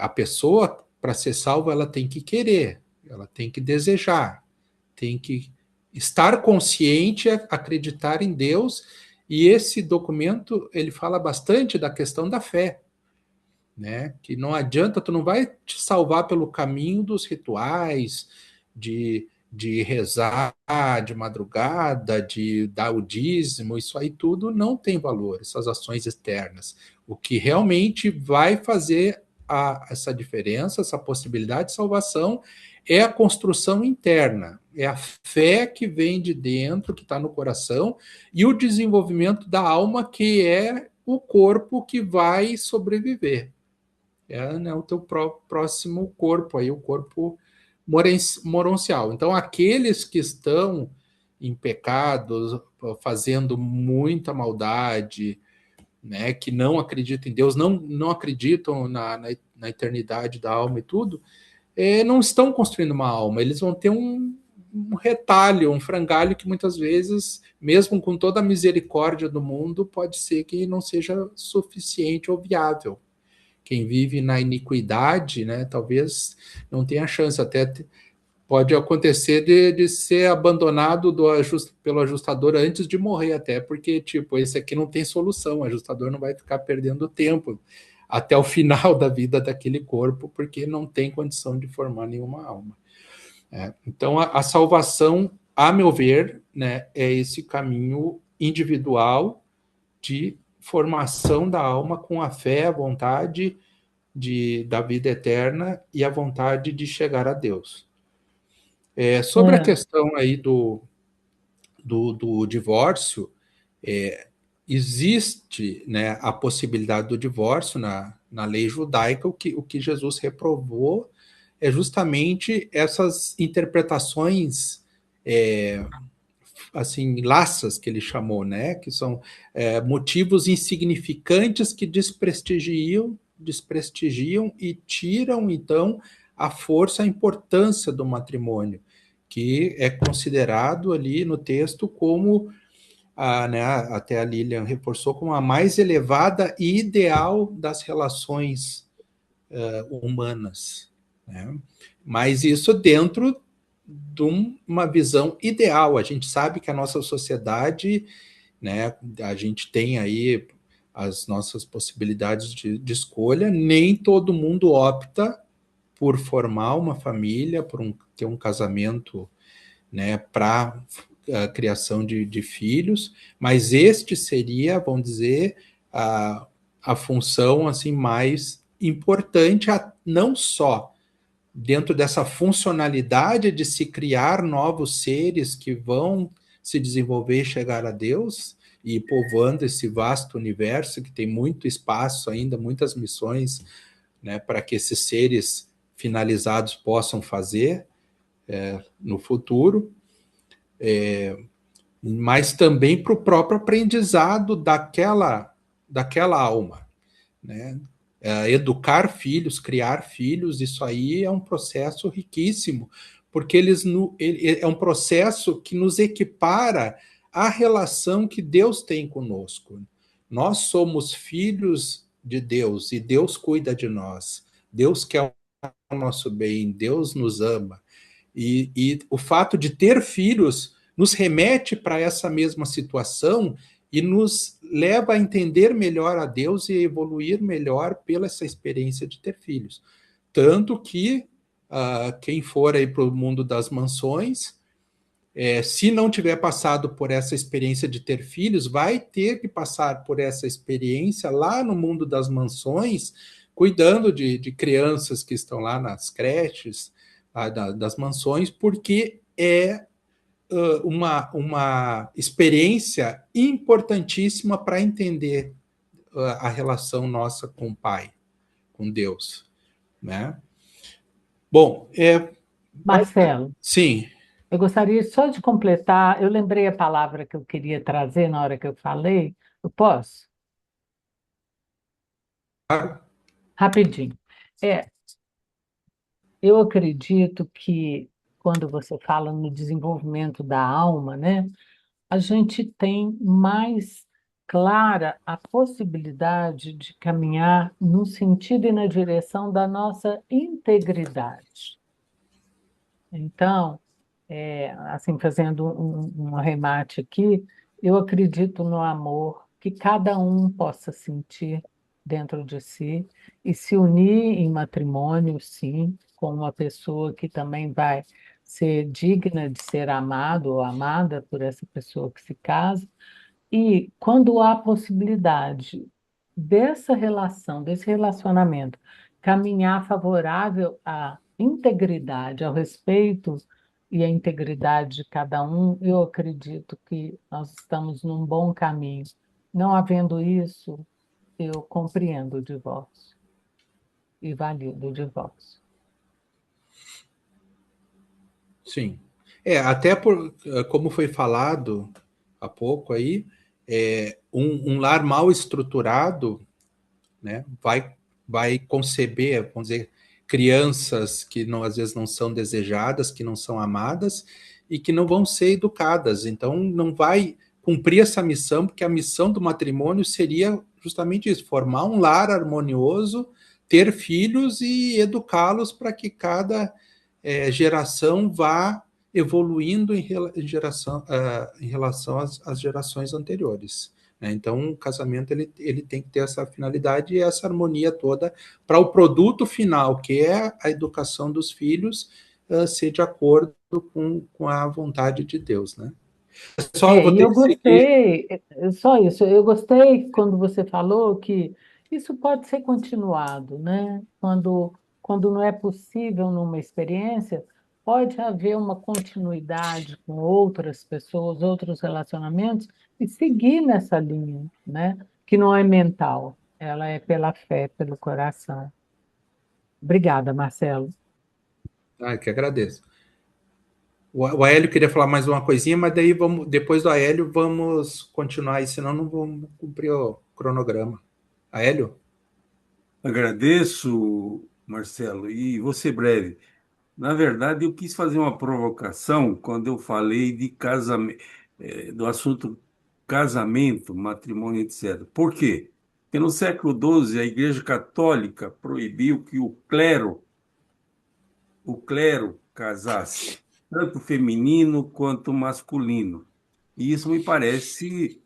a pessoa, para ser salva, ela tem que querer, ela tem que desejar, tem que estar consciente, acreditar em Deus, e esse documento, ele fala bastante da questão da fé, né? Que não adianta, tu não vai te salvar pelo caminho dos rituais, de rezar de madrugada, de dar o dízimo, isso aí tudo não tem valor, essas ações externas. O que realmente vai fazer essa diferença, essa possibilidade de salvação, é a construção interna, é a fé que vem de dentro, que está no coração, e o desenvolvimento da alma, que é o corpo que vai sobreviver. É, né, o teu próximo corpo, aí o corpo moroncial. Então, aqueles que estão em pecados, fazendo muita maldade, né, que não acreditam em Deus, não acreditam na eternidade da alma e tudo, não estão construindo uma alma, eles vão ter um retalho, um frangalho que muitas vezes, mesmo com toda a misericórdia do mundo, pode ser que não seja suficiente ou viável. Quem vive na iniquidade, né, talvez não tenha chance, até pode acontecer de ser abandonado pelo ajustador antes de morrer, até porque, tipo, esse aqui não tem solução, o ajustador não vai ficar perdendo tempo até o final da vida daquele corpo, porque não tem condição de formar nenhuma alma. Então, a salvação, a meu ver, né, é esse caminho individual de formação da alma com a fé, a vontade da vida eterna e a vontade de chegar a Deus. Sobre a questão aí do divórcio, existe, né, a possibilidade do divórcio na lei judaica. O que Jesus reprovou é justamente essas interpretações assim, laças, que ele chamou, né? Que são motivos insignificantes que desprestigiam e tiram, então, a força, a importância do matrimônio, que é considerado ali no texto como, né, até a Lilian reforçou, como a mais elevada e ideal das relações humanas, né? Mas isso dentro de uma visão ideal. A gente sabe que a nossa sociedade, né, a gente tem aí as nossas possibilidades de escolha, nem todo mundo opta por formar uma família, por ter um casamento, né, para a criação de filhos, mas este seria, vamos dizer, a função assim mais importante, não só dentro dessa funcionalidade de se criar novos seres que vão se desenvolver e chegar a Deus, e povoando esse vasto universo que tem muito espaço ainda, muitas missões, né, para que esses seres finalizados possam fazer no futuro, mas também para o próprio aprendizado daquela alma, né? Educar filhos, criar filhos, isso aí é um processo riquíssimo, porque é um processo que nos equipara à relação que Deus tem conosco. Nós somos filhos de Deus e Deus cuida de nós. Deus quer o nosso bem, Deus nos ama. E o fato de ter filhos nos remete para essa mesma situação e nos leva a entender melhor a Deus e a evoluir melhor pela essa experiência de ter filhos. Tanto que quem for aí para o mundo das mansões, se não tiver passado por essa experiência de ter filhos, vai ter que passar por essa experiência lá no mundo das mansões, cuidando de crianças que estão lá nas creches, das mansões, porque é uma experiência importantíssima para entender a relação nossa com o Pai, com Deus, né? Bom, Marcelo, sim. eu gostaria só de completar, eu lembrei a palavra que eu queria trazer na hora que eu falei, eu posso? Claro. Rapidinho. Eu acredito que quando você fala no desenvolvimento da alma, né, a gente tem mais clara a possibilidade de caminhar no sentido e na direção da nossa integridade. Então, assim, fazendo um arremate aqui, eu acredito no amor que cada um possa sentir dentro de si e se unir em matrimônio, sim, com uma pessoa que também vai ser digna de ser amado ou amada por essa pessoa que se casa. E quando há possibilidade dessa relação, desse relacionamento, caminhar favorável à integridade, ao respeito e à integridade de cada um, eu acredito que nós estamos num bom caminho. Não havendo isso, eu compreendo o divórcio e valido o divórcio. Sim. Até como foi falado há pouco aí, um lar mal estruturado, né, vai conceber, vamos dizer, crianças que não, às vezes não são desejadas, que não são amadas e que não vão ser educadas. Então, não vai cumprir essa missão, porque a missão do matrimônio seria justamente isso: formar um lar harmonioso, ter filhos e educá-los para que cada geração vá evoluindo em relação às gerações anteriores. Né? Então, o casamento ele tem que ter essa finalidade e essa harmonia toda para o produto final, que é a educação dos filhos, ser de acordo com a vontade de Deus. Né? Só eu vou E ter eu que seguir. gostei, só isso, eu gostei quando você falou que isso pode ser continuado, né? Quando não é possível numa experiência, pode haver uma continuidade com outras pessoas, outros relacionamentos, e seguir nessa linha, né? Que não é mental, ela é pela fé, pelo coração. Obrigada, Marcelo. Que agradeço. O Aélio queria falar mais uma coisinha, mas daí depois do Aélio vamos continuar aí, senão não vamos cumprir o cronograma. Aélio? Agradeço, Marcelo, e vou ser breve. Na verdade, eu quis fazer uma provocação quando eu falei de casamento, do assunto casamento, matrimônio, etc. Por quê? Porque no século XII a Igreja Católica proibiu que o clero casasse, tanto feminino quanto masculino. E isso me parece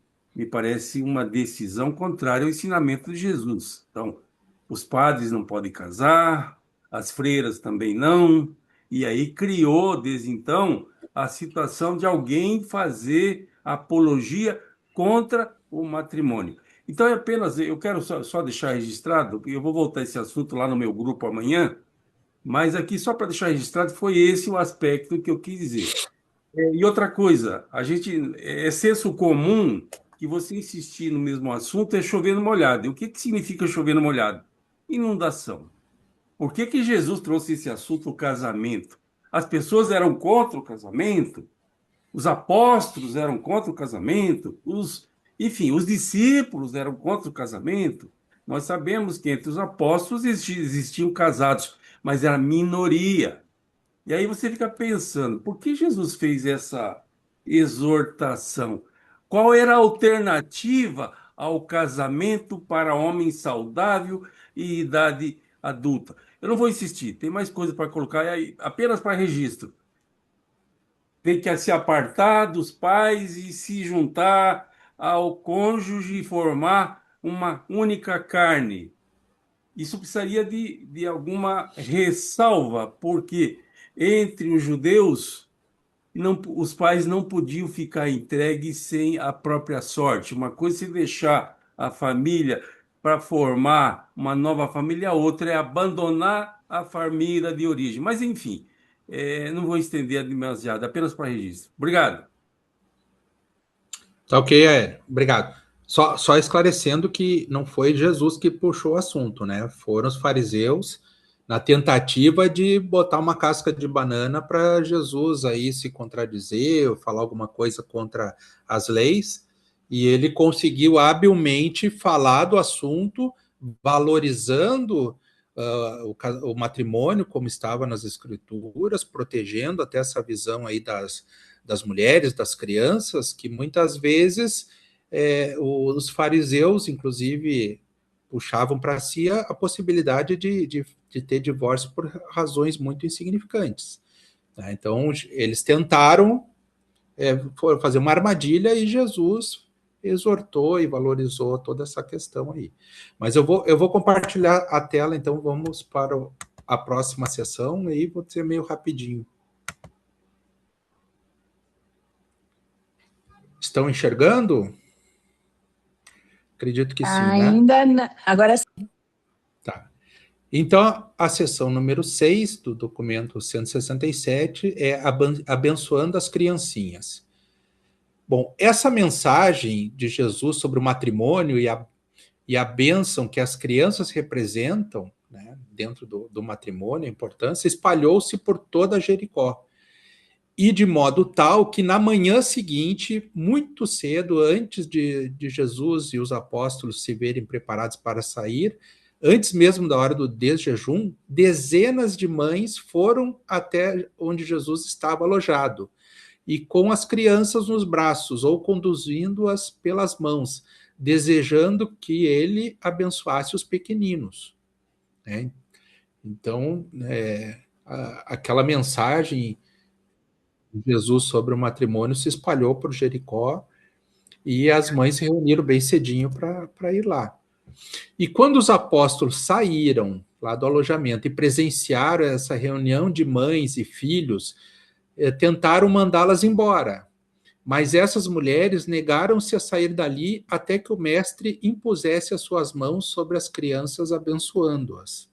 uma decisão contrária ao ensinamento de Jesus. Então, os padres não podem casar, as freiras também não, e aí criou, desde então, a situação de alguém fazer apologia contra o matrimônio. Então, eu quero só deixar registrado, e eu vou voltar a esse assunto lá no meu grupo amanhã, mas aqui, só para deixar registrado, foi esse o aspecto que eu quis dizer. E outra coisa, a gente é senso comum que você insistir no mesmo assunto é chover no molhado. E o que significa chover no molhado? Inundação. Por que Jesus trouxe esse assunto, o casamento? As pessoas eram contra o casamento, os apóstolos eram contra o casamento, enfim, os discípulos eram contra o casamento. Nós sabemos que entre os apóstolos existiam casados, mas era minoria. E aí você fica pensando, por que Jesus fez essa exortação? Qual era a alternativa ao casamento para homem saudável e idade adulta? Eu não vou insistir, tem mais coisa para colocar aí, apenas para registro. Tem que se apartar dos pais e se juntar ao cônjuge e formar uma única carne. Isso precisaria de alguma ressalva, porque entre os judeus, os pais não podiam ficar entregues sem a própria sorte. Uma coisa é deixar a família para formar uma nova família, a outra é abandonar a família de origem. Mas, enfim, não vou estender demasiado, apenas para registro. Obrigado. Tá ok, obrigado. Só esclarecendo que não foi Jesus que puxou o assunto, né? Foram os fariseus na tentativa de botar uma casca de banana para Jesus aí se contradizer ou falar alguma coisa contra as leis, e ele conseguiu habilmente falar do assunto, valorizando o matrimônio como estava nas escrituras, protegendo até essa visão aí das mulheres, das crianças, que muitas vezes os fariseus, inclusive, puxavam para si a possibilidade de ter divórcio por razões muito insignificantes. Tá? Então, eles tentaram fazer uma armadilha e Jesus exortou e valorizou toda essa questão aí. Mas eu vou compartilhar a tela, então vamos para a próxima sessão, e aí vou ser meio rapidinho. Estão enxergando? Acredito que sim, né? Ainda não. Agora sim. Tá. Então, a sessão número 6 do documento 167 é abençoando as criancinhas. Bom, essa mensagem de Jesus sobre o matrimônio e a bênção que as crianças representam, né, dentro do matrimônio, a importância, espalhou-se por toda Jericó. E de modo tal que na manhã seguinte, muito cedo, antes de Jesus e os apóstolos se verem preparados para sair, antes mesmo da hora do desjejum, dezenas de mães foram até onde Jesus estava alojado, e com as crianças nos braços, ou conduzindo-as pelas mãos, desejando que ele abençoasse os pequeninos. Né? Então, aquela mensagem de Jesus sobre o matrimônio se espalhou por Jericó, e as mães se reuniram bem cedinho para ir lá. E quando os apóstolos saíram lá do alojamento e presenciaram essa reunião de mães e filhos, tentaram mandá-las embora. Mas essas mulheres negaram-se a sair dali até que o mestre impusesse as suas mãos sobre as crianças, abençoando-as.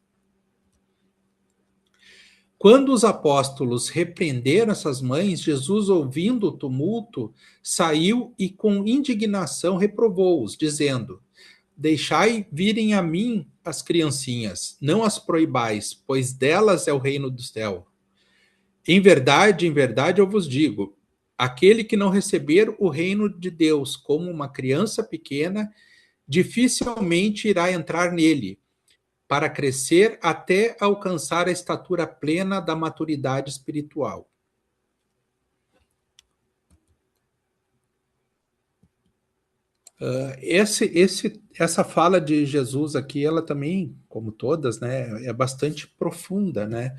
Quando os apóstolos repreenderam essas mães, Jesus, ouvindo o tumulto, saiu e com indignação reprovou-os, dizendo: deixai virem a mim as criancinhas, não as proibais, pois delas é o reino do céu. Em verdade, eu vos digo, aquele que não receber o reino de Deus como uma criança pequena, dificilmente irá entrar nele, para crescer até alcançar a estatura plena da maturidade espiritual. Essa fala de Jesus aqui, ela também, como todas, né, é bastante profunda, né?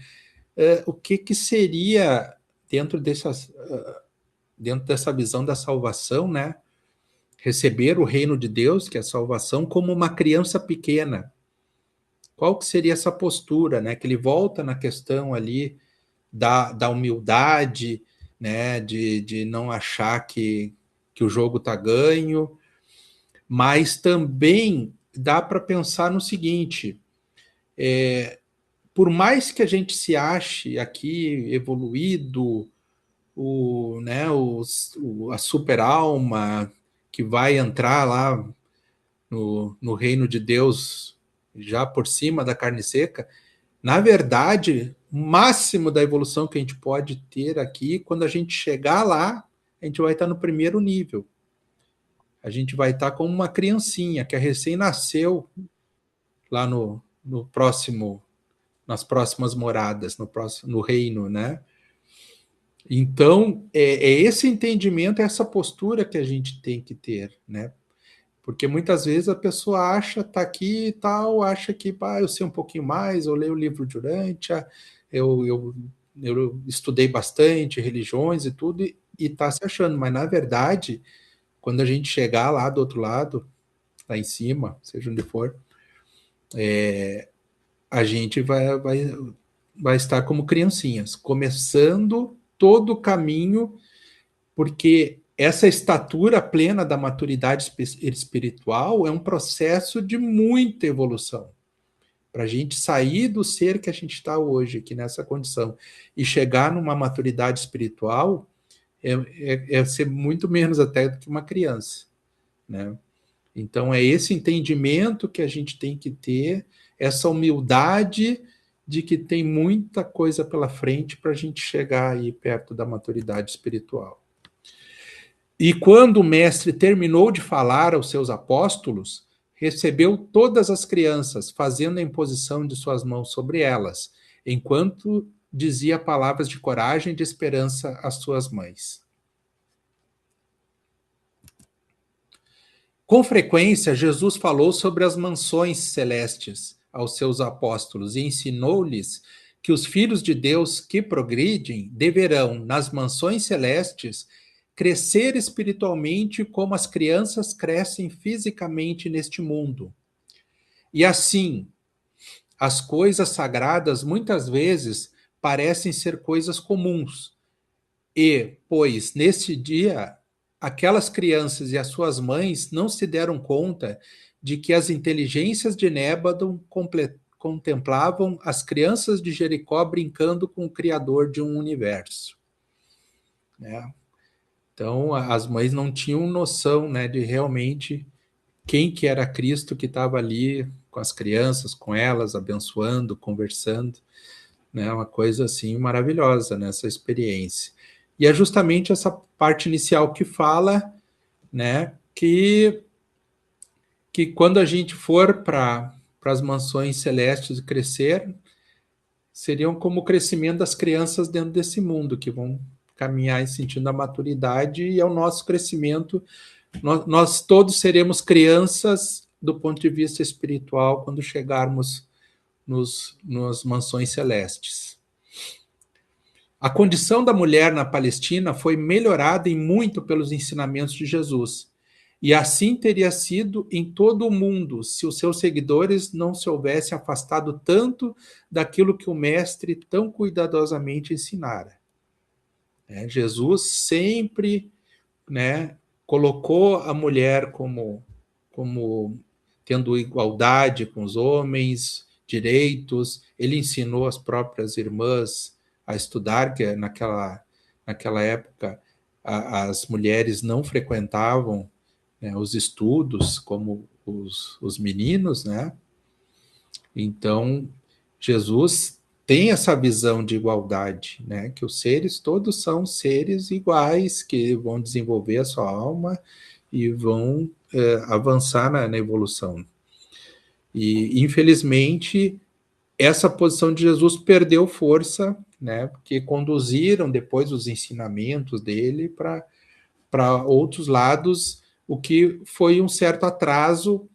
O que seria, dentro dessa visão da salvação, né, receber o reino de Deus, que é a salvação, como uma criança pequena? Qual que seria essa postura, né? Que ele volta na questão ali da humildade, né? De não achar que o jogo está ganho, mas também dá para pensar no seguinte: por mais que a gente se ache aqui evoluído, a super-alma que vai entrar lá no reino de Deus já por cima da carne seca, na verdade, o máximo da evolução que a gente pode ter aqui, quando a gente chegar lá, a gente vai estar no primeiro nível. A gente vai estar como uma criancinha que recém-nasceu lá nas próximas moradas, no reino, né? Então, esse entendimento, essa postura que a gente tem que ter, né? Porque muitas vezes a pessoa está aqui e tal, acha que eu sei um pouquinho mais, eu leio o livro de Urântia, eu estudei bastante religiões e tudo, e está se achando. Mas, na verdade, quando a gente chegar lá do outro lado, lá em cima, seja onde for, a gente vai estar como criancinhas, começando todo o caminho, porque essa estatura plena da maturidade espiritual é um processo de muita evolução. Para a gente sair do ser que a gente está hoje, aqui nessa condição, e chegar numa maturidade espiritual, é ser muito menos até do que uma criança, né? Então, é esse entendimento que a gente tem que ter, essa humildade de que tem muita coisa pela frente para a gente chegar aí perto da maturidade espiritual. E quando o mestre terminou de falar aos seus apóstolos, recebeu todas as crianças, fazendo a imposição de suas mãos sobre elas, enquanto dizia palavras de coragem e de esperança às suas mães. Com frequência, Jesus falou sobre as mansões celestes aos seus apóstolos e ensinou-lhes que os filhos de Deus que progridem deverão, nas mansões celestes, crescer espiritualmente como as crianças crescem fisicamente neste mundo. E assim, as coisas sagradas muitas vezes parecem ser coisas comuns. E, pois, neste dia, aquelas crianças e as suas mães não se deram conta de que as inteligências de Nébadon contemplavam as crianças de Jericó brincando com o Criador de um universo. Né? Então, as mães não tinham noção, né, de realmente quem que era Cristo que estava ali com as crianças, com elas, abençoando, conversando. Né? Uma coisa assim maravilhosa nessa experiência. E é justamente essa parte inicial que fala, né, que quando a gente for para as mansões celestes e crescer, seriam como o crescimento das crianças dentro desse mundo, que vão caminhar em sentido da maturidade, e é o nosso crescimento. Nós todos seremos crianças do ponto de vista espiritual quando chegarmos nas mansões celestes. A condição da mulher na Palestina foi melhorada em muito pelos ensinamentos de Jesus. E assim teria sido em todo o mundo, se os seus seguidores não se houvessem afastado tanto daquilo que o Mestre tão cuidadosamente ensinara. Jesus sempre, né, colocou a mulher como tendo igualdade com os homens, direitos. Ele ensinou as próprias irmãs a estudar, que naquela época as mulheres não frequentavam, né, os estudos como os meninos, né? Então, Jesus tem essa visão de igualdade, né? Que os seres todos são seres iguais, que vão desenvolver a sua alma e vão avançar na evolução. E, infelizmente, essa posição de Jesus perdeu força, né? Porque conduziram depois os ensinamentos dele para outros lados, o que foi um certo atraso,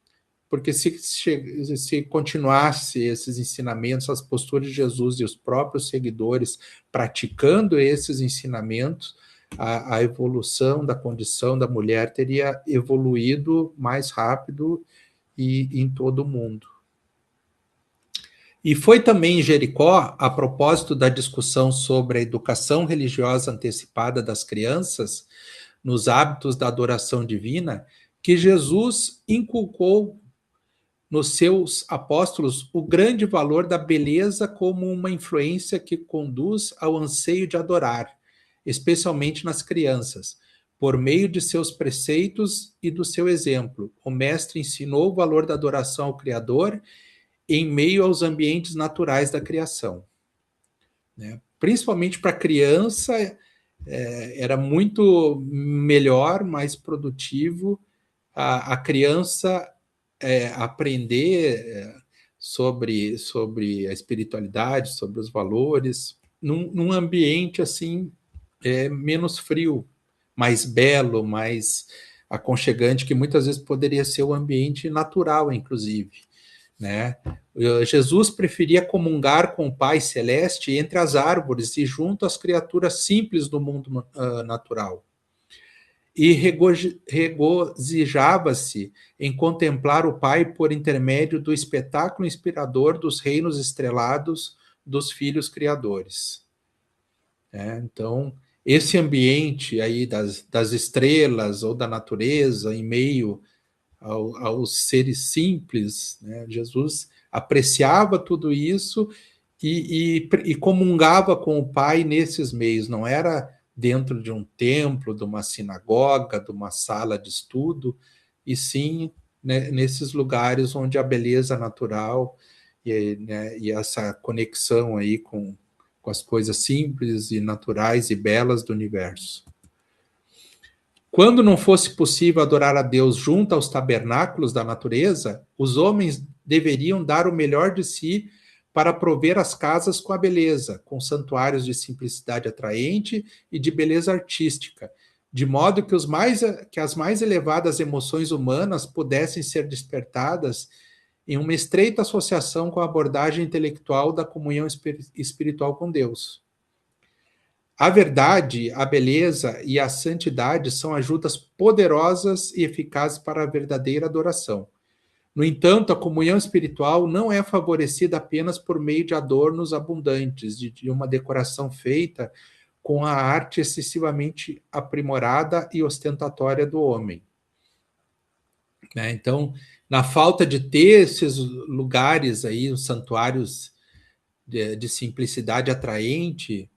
porque se continuasse esses ensinamentos, as posturas de Jesus e os próprios seguidores praticando esses ensinamentos, a evolução da condição da mulher teria evoluído mais rápido e em todo o mundo. E foi também em Jericó, a propósito da discussão sobre a educação religiosa antecipada das crianças nos hábitos da adoração divina, que Jesus inculcou nos seus apóstolos o grande valor da beleza como uma influência que conduz ao anseio de adorar, especialmente nas crianças. Por meio de seus preceitos e do seu exemplo, o Mestre ensinou o valor da adoração ao Criador em meio aos ambientes naturais da criação. Né? Principalmente para a criança, era muito melhor, mais produtivo a criança aprender sobre a espiritualidade, sobre os valores, num ambiente assim menos frio, mais belo, mais aconchegante, que muitas vezes poderia ser o ambiente natural, inclusive. Né? Jesus preferia comungar com o Pai Celeste entre as árvores e junto às criaturas simples do mundo natural. E regozijava-se em contemplar o Pai por intermédio do espetáculo inspirador dos reinos estrelados dos filhos criadores. Então, esse ambiente aí das estrelas ou da natureza em meio aos seres simples, né? Jesus apreciava tudo isso e comungava com o Pai nesses meios. Não era dentro de um templo, de uma sinagoga, de uma sala de estudo, e sim, né, nesses lugares onde a beleza natural e essa conexão aí com as coisas simples e naturais e belas do universo. Quando não fosse possível adorar a Deus junto aos tabernáculos da natureza, os homens deveriam dar o melhor de si para prover as casas com a beleza, com santuários de simplicidade atraente e de beleza artística, de modo que as mais elevadas emoções humanas pudessem ser despertadas em uma estreita associação com a abordagem intelectual da comunhão espiritual com Deus. A verdade, a beleza e a santidade são ajudas poderosas e eficazes para a verdadeira adoração. No entanto, a comunhão espiritual não é favorecida apenas por meio de adornos abundantes, de uma decoração feita com a arte excessivamente aprimorada e ostentatória do homem. Né? Então, na falta de ter esses lugares aí, os santuários de simplicidade atraente,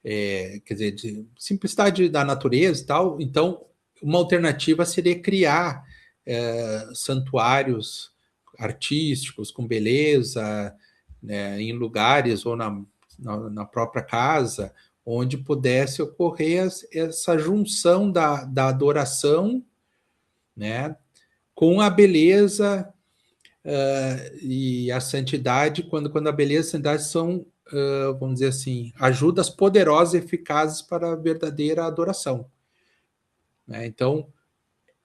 quer dizer, de simplicidade da natureza e tal, então uma alternativa seria criar santuários artísticos com beleza, né, em lugares ou na própria casa, onde pudesse ocorrer essa junção da adoração, né, com a beleza e a santidade, quando a beleza e a santidade são, vamos dizer assim, ajudas poderosas e eficazes para a verdadeira adoração. Né? Então,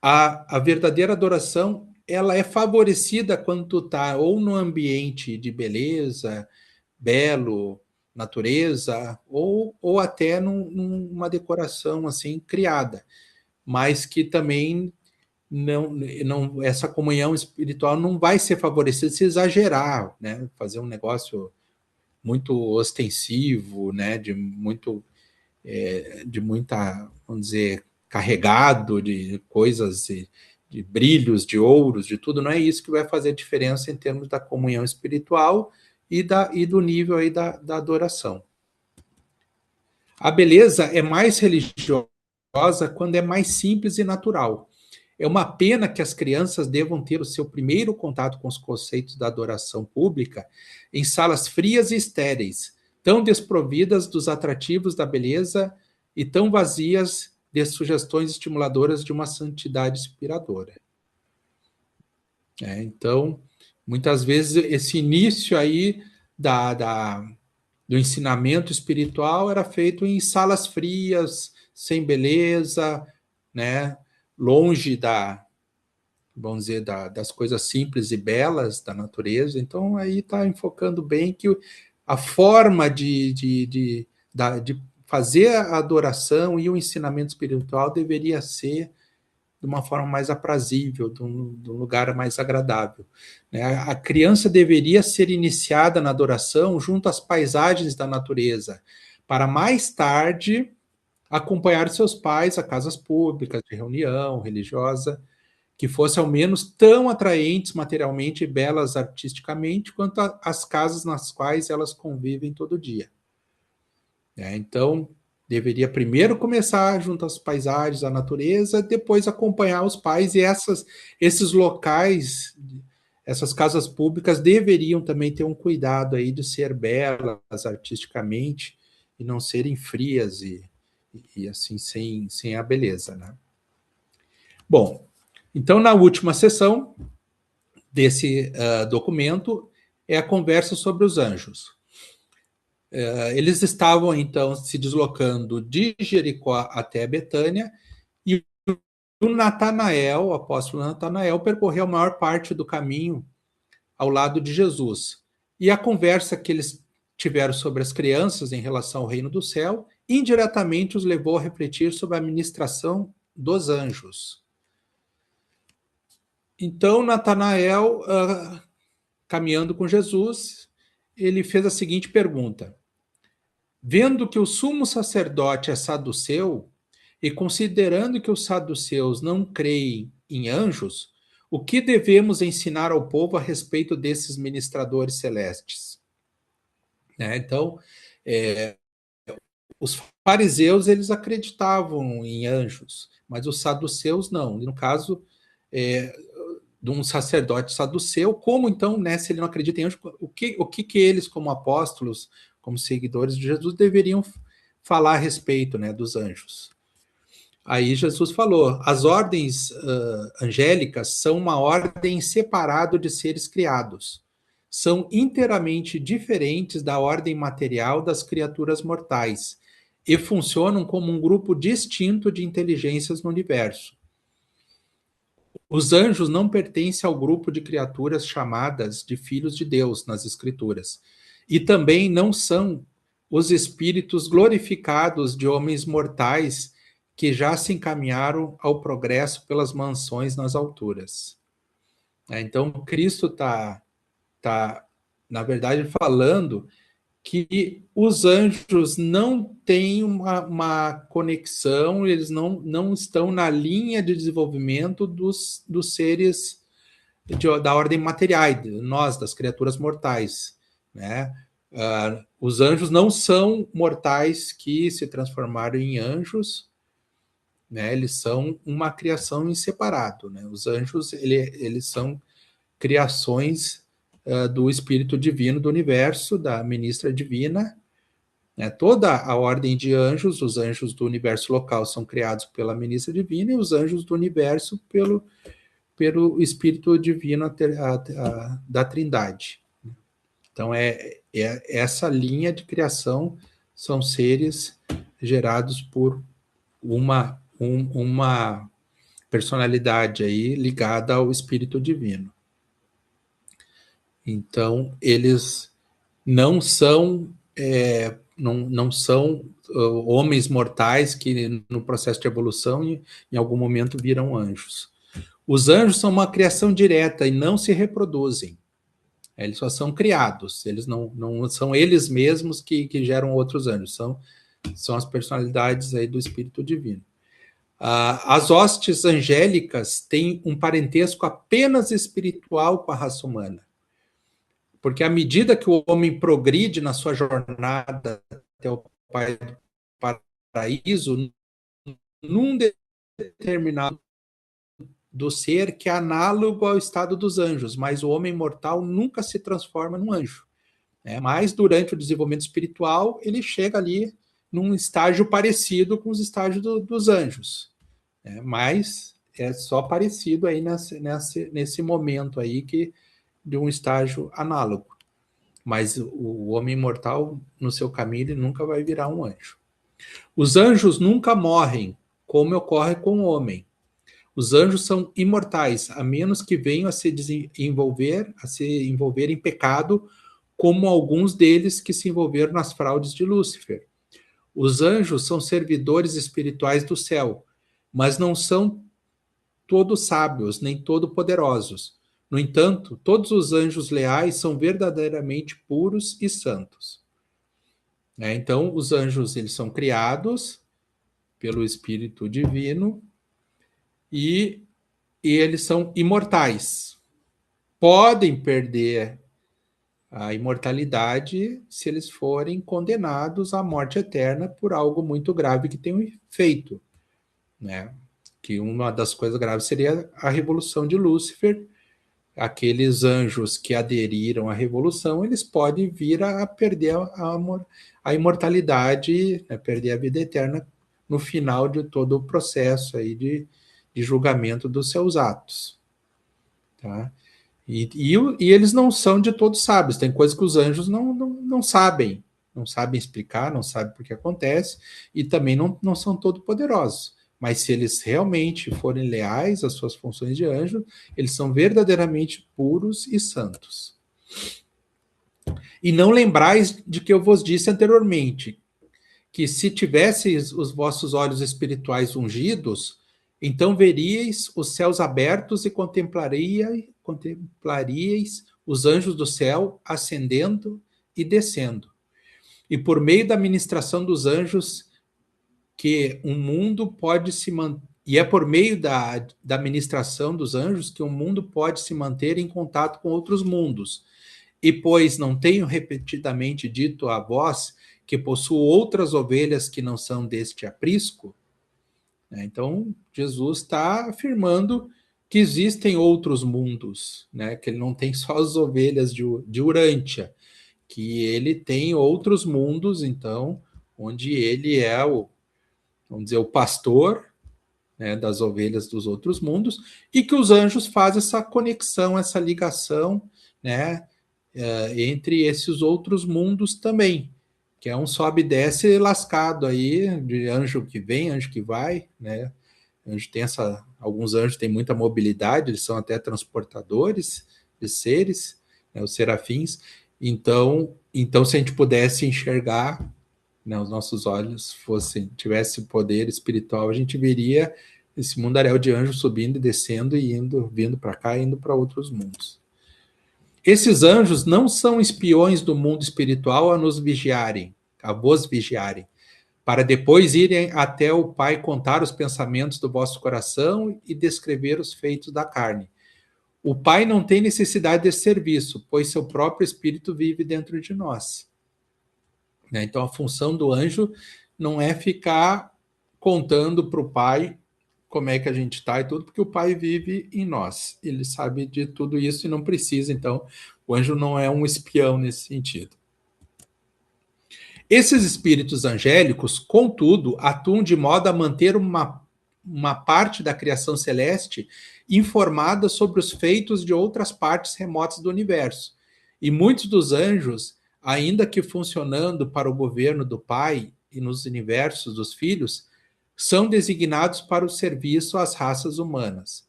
a verdadeira adoração, ela é favorecida quando tu está ou no ambiente de beleza, belo, natureza, ou até numa decoração assim criada, mas que também não essa comunhão espiritual não vai ser favorecida se exagerar, né? Fazer um negócio muito ostensivo, né? De muita, vamos dizer, carregado de coisas, de brilhos, de ouros, de tudo. Não é isso que vai fazer diferença em termos da comunhão espiritual e do nível aí da adoração. A beleza é mais religiosa quando é mais simples e natural. É uma pena que as crianças devam ter o seu primeiro contato com os conceitos da adoração pública em salas frias e estéreis, tão desprovidas dos atrativos da beleza e tão vazias de sugestões estimuladoras de uma santidade inspiradora. Então, muitas vezes, esse início aí do ensinamento espiritual era feito em salas frias, sem beleza, né? Longe vamos dizer, das coisas simples e belas da natureza. Então, aí está enfocando bem que a forma de fazer a adoração e o ensinamento espiritual deveria ser de uma forma mais aprazível, de um lugar mais agradável. Né? A criança deveria ser iniciada na adoração junto às paisagens da natureza, para mais tarde acompanhar seus pais a casas públicas de reunião religiosa, que fossem ao menos tão atraentes materialmente e belas artisticamente quanto as casas nas quais elas convivem todo dia. Então, deveria primeiro começar junto às paisagens, à natureza, depois acompanhar os pais, e esses locais, essas casas públicas deveriam também ter um cuidado aí de ser belas artisticamente e não serem frias e assim sem a beleza, né? Bom, então na última sessão desse documento é a conversa sobre os anjos. Eles estavam, então, se deslocando de Jericó até Betânia, e o Natanael, o apóstolo Natanael, percorreu a maior parte do caminho ao lado de Jesus. E a conversa que eles tiveram sobre as crianças em relação ao reino do céu, indiretamente os levou a refletir sobre a ministração dos anjos. Então, Natanael, caminhando com Jesus, ele fez a seguinte pergunta: vendo que o sumo sacerdote é saduceu, e considerando que os saduceus não creem em anjos, o que devemos ensinar ao povo a respeito desses ministradores celestes? Então, os fariseus, eles acreditavam em anjos, mas os saduceus não. No caso de um sacerdote saduceu, como então, né, se ele não acredita em anjos, o que eles, como apóstolos, como seguidores de Jesus, deveriam falar a respeito, né, dos anjos? Aí Jesus falou: as ordens angélicas são uma ordem separada de seres criados. São inteiramente diferentes da ordem material das criaturas mortais, e funcionam como um grupo distinto de inteligências no universo. Os anjos não pertencem ao grupo de criaturas chamadas de filhos de Deus nas Escrituras, e também não são os espíritos glorificados de homens mortais que já se encaminharam ao progresso pelas mansões nas alturas. Então, Cristo está, na verdade, falando que os anjos não têm uma conexão, eles não estão na linha de desenvolvimento dos seres da ordem material, nós, das criaturas mortais, né? Os anjos não são mortais que se transformaram em anjos, né? Eles são uma criação em separado, né? Os anjos, eles são criações do Espírito Divino do universo, da ministra divina, né? Toda a ordem de anjos, os anjos do universo local são criados pela ministra divina e os anjos do universo pelo Espírito Divino da Trindade. Então, essa linha de criação são seres gerados por uma personalidade aí ligada ao Espírito Divino. Então, eles não são homens mortais que no processo de evolução em algum momento viram anjos. Os anjos são uma criação direta e não se reproduzem. Eles só são criados, eles não são eles mesmos que geram outros anjos, são as personalidades aí do Espírito Divino. As hostes angélicas têm um parentesco apenas espiritual com a raça humana. Porque à medida que o homem progride na sua jornada até o Pai do Paraíso, num determinado do ser que é análogo ao estado dos anjos, mas o homem mortal nunca se transforma num anjo, né? Mas durante o desenvolvimento espiritual, ele chega ali num estágio parecido com os estágios dos anjos, né? Mas é só parecido aí nesse momento aí de um estágio análogo. Mas o homem mortal, no seu caminho, ele nunca vai virar um anjo. Os anjos nunca morrem, como ocorre com o homem. Os anjos são imortais, a menos que venham a se envolver em pecado, como alguns deles que se envolveram nas fraudes de Lúcifer. Os anjos são servidores espirituais do céu, mas não são todos sábios, nem todos poderosos. No entanto, todos os anjos leais são verdadeiramente puros e santos. Então, os anjos, eles são criados pelo Espírito Divino e eles são imortais. Podem perder a imortalidade se eles forem condenados à morte eterna por algo muito grave que tenham feito, né? Que uma das coisas graves seria a revolução de Lúcifer. Aqueles anjos que aderiram à revolução, eles podem vir a perder a imortalidade, né, perder a vida eterna no final de todo o processo aí de julgamento dos seus atos. Tá? E eles não são de todos sábios, tem coisas que os anjos não sabem explicar, não sabem por que acontece, e também não são todos poderosos. Mas se eles realmente forem leais às suas funções de anjo, eles são verdadeiramente puros e santos. E não lembrais de que eu vos disse anteriormente, que se tivesseis os vossos olhos espirituais ungidos, então veríeis os céus abertos e contemplaríeis os anjos do céu ascendendo e descendo. E por meio da ministração dos anjos, que um mundo pode se manter, e é por meio da ministração dos anjos que um mundo pode se manter em contato com outros mundos. E pois não tenho repetidamente dito a vós que possuo outras ovelhas que não são deste aprisco, né? Então Jesus está afirmando que existem outros mundos, né? Que ele não tem só as ovelhas de Urântia, que ele tem outros mundos, então, onde ele é vamos dizer, o pastor, né, das ovelhas dos outros mundos, e que os anjos fazem essa conexão, essa ligação, né, entre esses outros mundos também, que é um sobe e desce lascado aí, de anjo que vem, anjo que vai, né? Anjo tem alguns anjos têm muita mobilidade, eles são até transportadores de seres, né, os serafins. Então, se a gente pudesse enxergar, né, os nossos olhos tivesse poder espiritual, a gente veria esse mundaréu de anjos subindo e descendo e vindo para cá e indo para outros mundos. Esses anjos não são espiões do mundo espiritual a vos vigiarem, para depois irem até o Pai contar os pensamentos do vosso coração e descrever os feitos da carne. O Pai não tem necessidade desse serviço, pois seu próprio Espírito vive dentro de nós. Então, a função do anjo não é ficar contando para o Pai como é que a gente está e tudo, porque o Pai vive em nós. Ele sabe de tudo isso e não precisa. Então, o anjo não é um espião nesse sentido. Esses espíritos angélicos, contudo, atuam de modo a manter uma parte da criação celeste informada sobre os feitos de outras partes remotas do universo. E muitos dos anjos, ainda que funcionando para o governo do Pai e nos universos dos filhos, são designados para o serviço às raças humanas.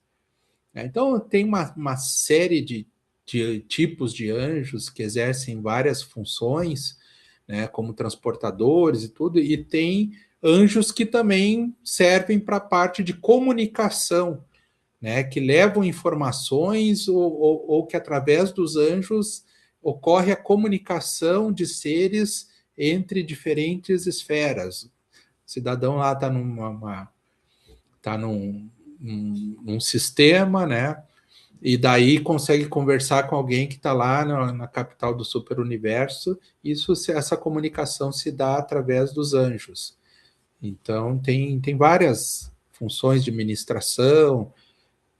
Então, tem uma série de tipos de anjos que exercem várias funções, né, como transportadores e tudo, e tem anjos que também servem para a parte de comunicação, né, que levam informações ou que através dos anjos ocorre a comunicação de seres entre diferentes esferas. O cidadão lá está num sistema, né? E daí consegue conversar com alguém que está lá na capital do superuniverso. Essa comunicação se dá através dos anjos. Então, tem várias funções de ministração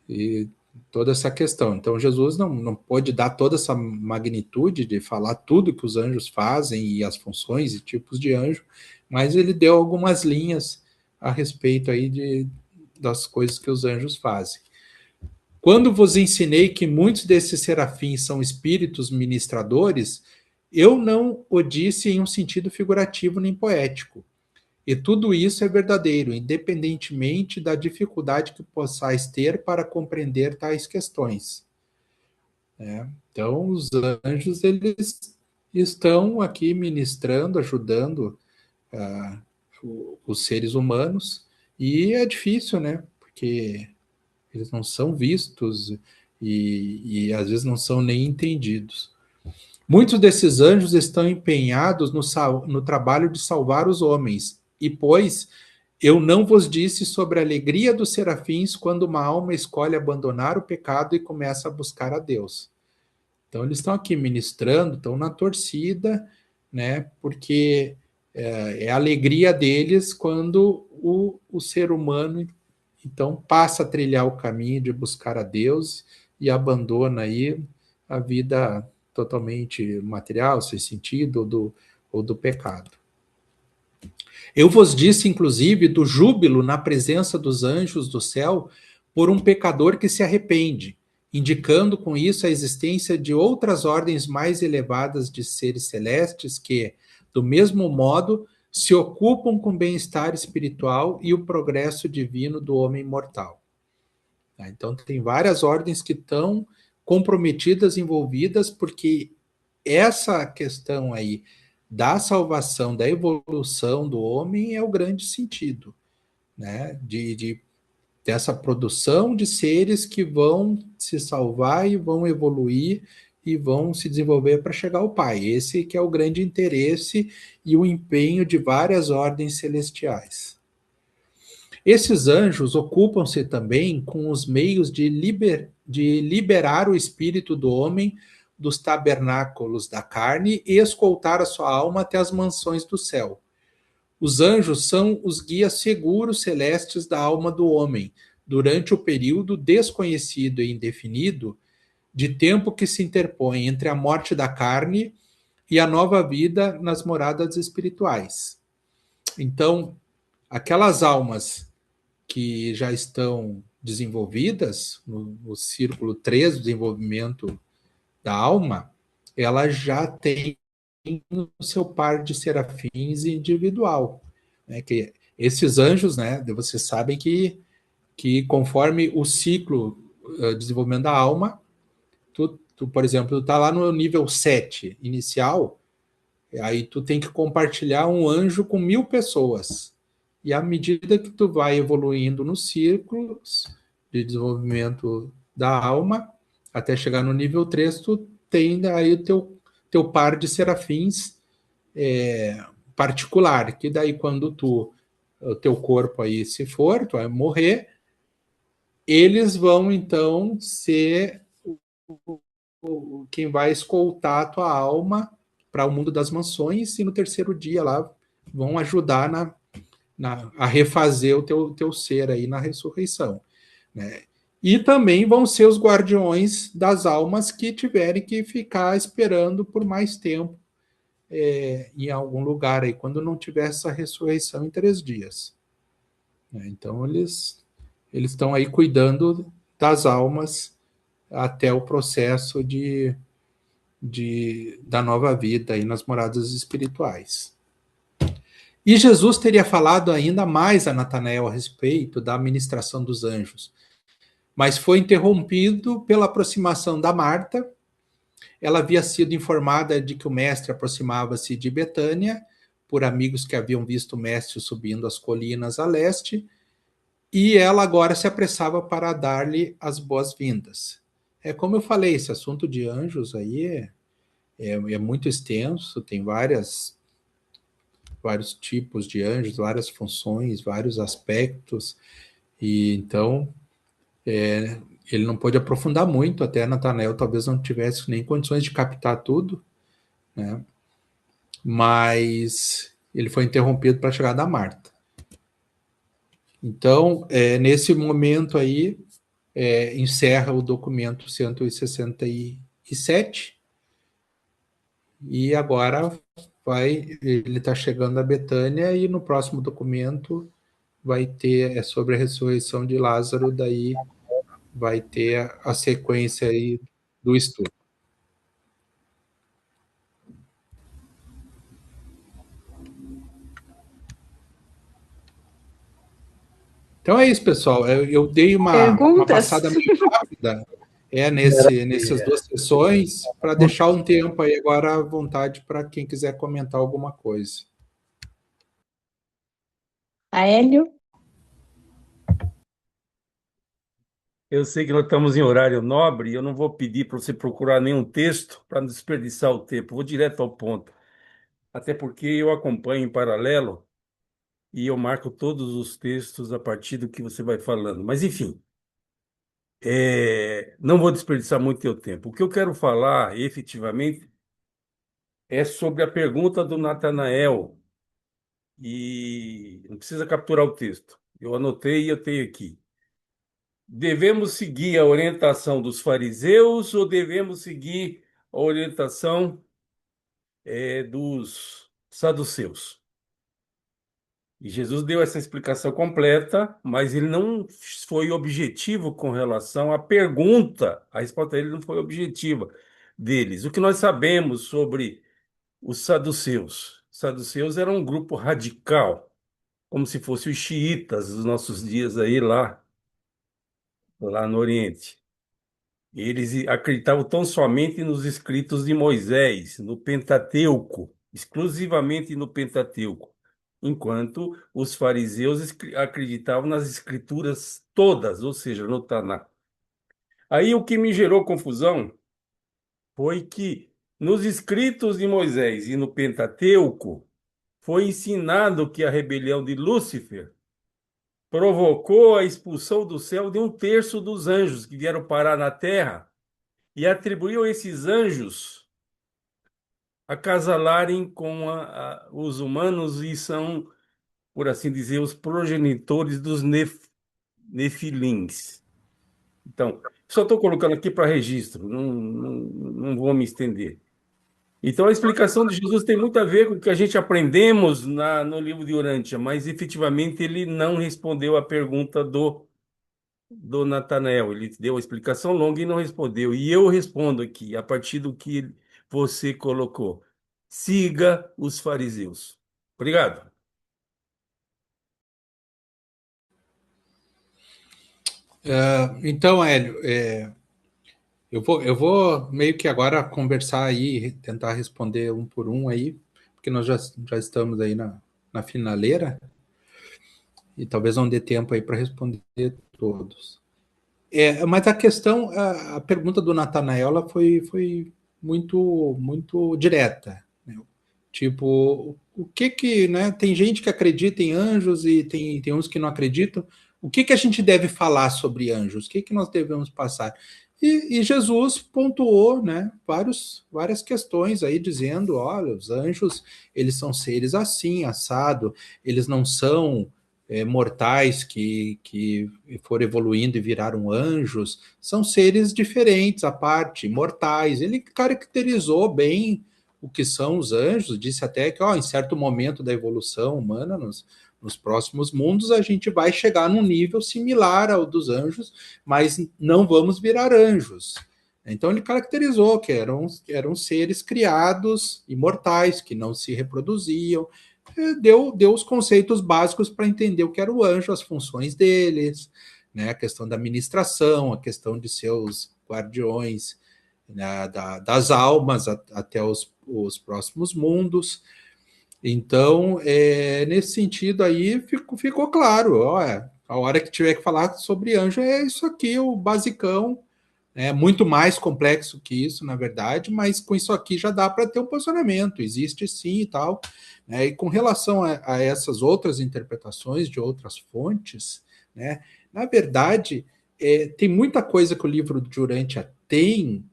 e toda essa questão. Então, Jesus não pôde dar toda essa magnitude de falar tudo que os anjos fazem e as funções e tipos de anjo, mas ele deu algumas linhas a respeito aí das coisas que os anjos fazem. Quando vos ensinei que muitos desses serafins são espíritos ministradores, eu não o disse em um sentido figurativo nem poético. E tudo isso é verdadeiro, independentemente da dificuldade que possais ter para compreender tais questões. Então, os anjos, eles estão aqui ministrando, ajudando os seres humanos, e é difícil, né? Porque eles não são vistos e às vezes não são nem entendidos. Muitos desses anjos estão empenhados no trabalho de salvar os homens. E, pois, eu não vos disse sobre a alegria dos serafins quando uma alma escolhe abandonar o pecado e começa a buscar a Deus. Então, eles estão aqui ministrando, estão na torcida, né? Porque é a alegria deles quando o ser humano então passa a trilhar o caminho de buscar a Deus e abandona aí a vida totalmente material, sem sentido, ou do pecado. Eu vos disse, inclusive, do júbilo na presença dos anjos do céu por um pecador que se arrepende, indicando com isso a existência de outras ordens mais elevadas de seres celestes que, do mesmo modo, se ocupam com o bem-estar espiritual e o progresso divino do homem mortal. Então, tem várias ordens que estão comprometidas, envolvidas, porque essa questão aí da salvação, da evolução do homem é o grande sentido, né? Dessa produção de seres que vão se salvar e vão evoluir e vão se desenvolver para chegar ao Pai. Esse que é o grande interesse e o empenho de várias ordens celestiais. Esses anjos ocupam-se também com os meios de liberar o espírito do homem dos tabernáculos da carne e escoltar a sua alma até as mansões do céu. Os anjos são os guias seguros celestes da alma do homem, durante o período desconhecido e indefinido de tempo que se interpõe entre a morte da carne e a nova vida nas moradas espirituais. Então, aquelas almas que já estão desenvolvidas no círculo 3 do desenvolvimento da alma, ela já tem o seu par de serafins individual, né? Que esses anjos, né? Vocês sabem que conforme o ciclo de desenvolvimento da alma, por exemplo, tu tá lá no nível 7 inicial, aí tu tem que compartilhar um anjo com 1000 pessoas. E à medida que tu vai evoluindo nos círculos de desenvolvimento da alma, até chegar no nível 3, tu tem aí o teu par de serafins particular, que daí quando o teu corpo aí se for, tu vai morrer, eles vão então ser quem vai escoltar a tua alma para o mundo das mansões e no terceiro dia lá vão ajudar a refazer o teu ser aí na ressurreição, né? E também vão ser os guardiões das almas que tiverem que ficar esperando por mais tempo em algum lugar aí, quando não tiver essa ressurreição em 3 dias, né? Então eles estão aí cuidando das almas até o processo da nova vida aí nas moradas espirituais. E Jesus teria falado ainda mais a Natanael a respeito da ministração dos anjos, mas foi interrompido pela aproximação da Marta. Ela havia sido informada de que o mestre aproximava-se de Betânia, por amigos que haviam visto o mestre subindo as colinas a leste, e ela agora se apressava para dar-lhe as boas-vindas. Como eu falei, esse assunto de anjos aí é muito extenso, tem vários tipos de anjos, várias funções, vários aspectos, e então ele não pôde aprofundar muito, até Natanael talvez não tivesse nem condições de captar tudo, né? Mas ele foi interrompido para a chegada da Marta. Então, nesse momento aí, encerra o documento 167, e agora ele está chegando a Betânia, e no próximo documento vai ter sobre a ressurreição de Lázaro, daí vai ter a sequência aí do estudo. Então é isso, pessoal. Eu dei uma passada muito rápida nessas 2 sessões, para deixar um tempo aí agora à vontade para quem quiser comentar alguma coisa. Aélio? Eu sei que nós estamos em horário nobre e eu não vou pedir para você procurar nenhum texto para não desperdiçar o tempo. Vou direto ao ponto. Até porque eu acompanho em paralelo e eu marco todos os textos a partir do que você vai falando. Mas, enfim, não vou desperdiçar muito teu tempo. O que eu quero falar, efetivamente, é sobre a pergunta do Natanael. E não precisa capturar o texto. Eu anotei e eu tenho aqui. Devemos seguir a orientação dos fariseus ou devemos seguir a orientação dos saduceus? E Jesus deu essa explicação completa, mas ele não foi objetivo com relação à pergunta. A resposta dele não foi objetiva deles. O que nós sabemos sobre os saduceus? Os saduceus eram um grupo radical, como se fossem os xiitas dos nossos dias aí lá no Oriente. Eles acreditavam tão somente nos escritos de Moisés, no Pentateuco, exclusivamente no Pentateuco, enquanto os fariseus acreditavam nas escrituras todas, ou seja, no Taná. Aí o que me gerou confusão foi que nos escritos de Moisés e no Pentateuco foi ensinado que a rebelião de Lúcifer provocou a expulsão do céu de 1/3 dos anjos que vieram parar na terra e atribuiu esses anjos acasalarem com os humanos e são, por assim dizer, os progenitores dos nefilins. Então, só estou colocando aqui para registro, não vou me estender. Então, a explicação de Jesus tem muito a ver com o que a gente aprendemos no livro de Urântia, mas efetivamente ele não respondeu a pergunta do Natanael. Ele deu uma explicação longa e não respondeu. E eu respondo aqui, a partir do que você colocou. siga os fariseus. Obrigado. Então, Hélio, eu vou meio que agora conversar aí, tentar responder um por um aí, porque nós já estamos aí na finaleira, e talvez não dê tempo aí para responder todos. Mas a questão, a pergunta do Natanael, ela foi muito direta, né? Tipo, o que, né? Tem gente que acredita em anjos e tem uns que não acreditam. O que a gente deve falar sobre anjos? O que nós devemos passar? E Jesus pontuou, né, várias questões aí, dizendo, olha, os anjos, eles são seres assim, assado, eles não são mortais que foram evoluindo e viraram anjos, são seres diferentes à parte, mortais. Ele caracterizou bem o que são os anjos, disse até que, em certo momento da evolução humana, nos próximos mundos, a gente vai chegar num nível similar ao dos anjos, mas não vamos virar anjos. Então ele caracterizou que eram seres criados, imortais, que não se reproduziam, deu os conceitos básicos para entender o que era o anjo, as funções deles, né, a questão da administração, a questão de seus guardiões, né, das almas até os próximos mundos. Então, nesse sentido aí, ficou claro, a hora que tiver que falar sobre anjo é isso aqui, o basicão, é muito mais complexo que isso, na verdade, mas com isso aqui já dá para ter um posicionamento, existe sim e tal. Né? E com relação a essas outras interpretações de outras fontes, né, na verdade, tem muita coisa que o livro de Urantia tem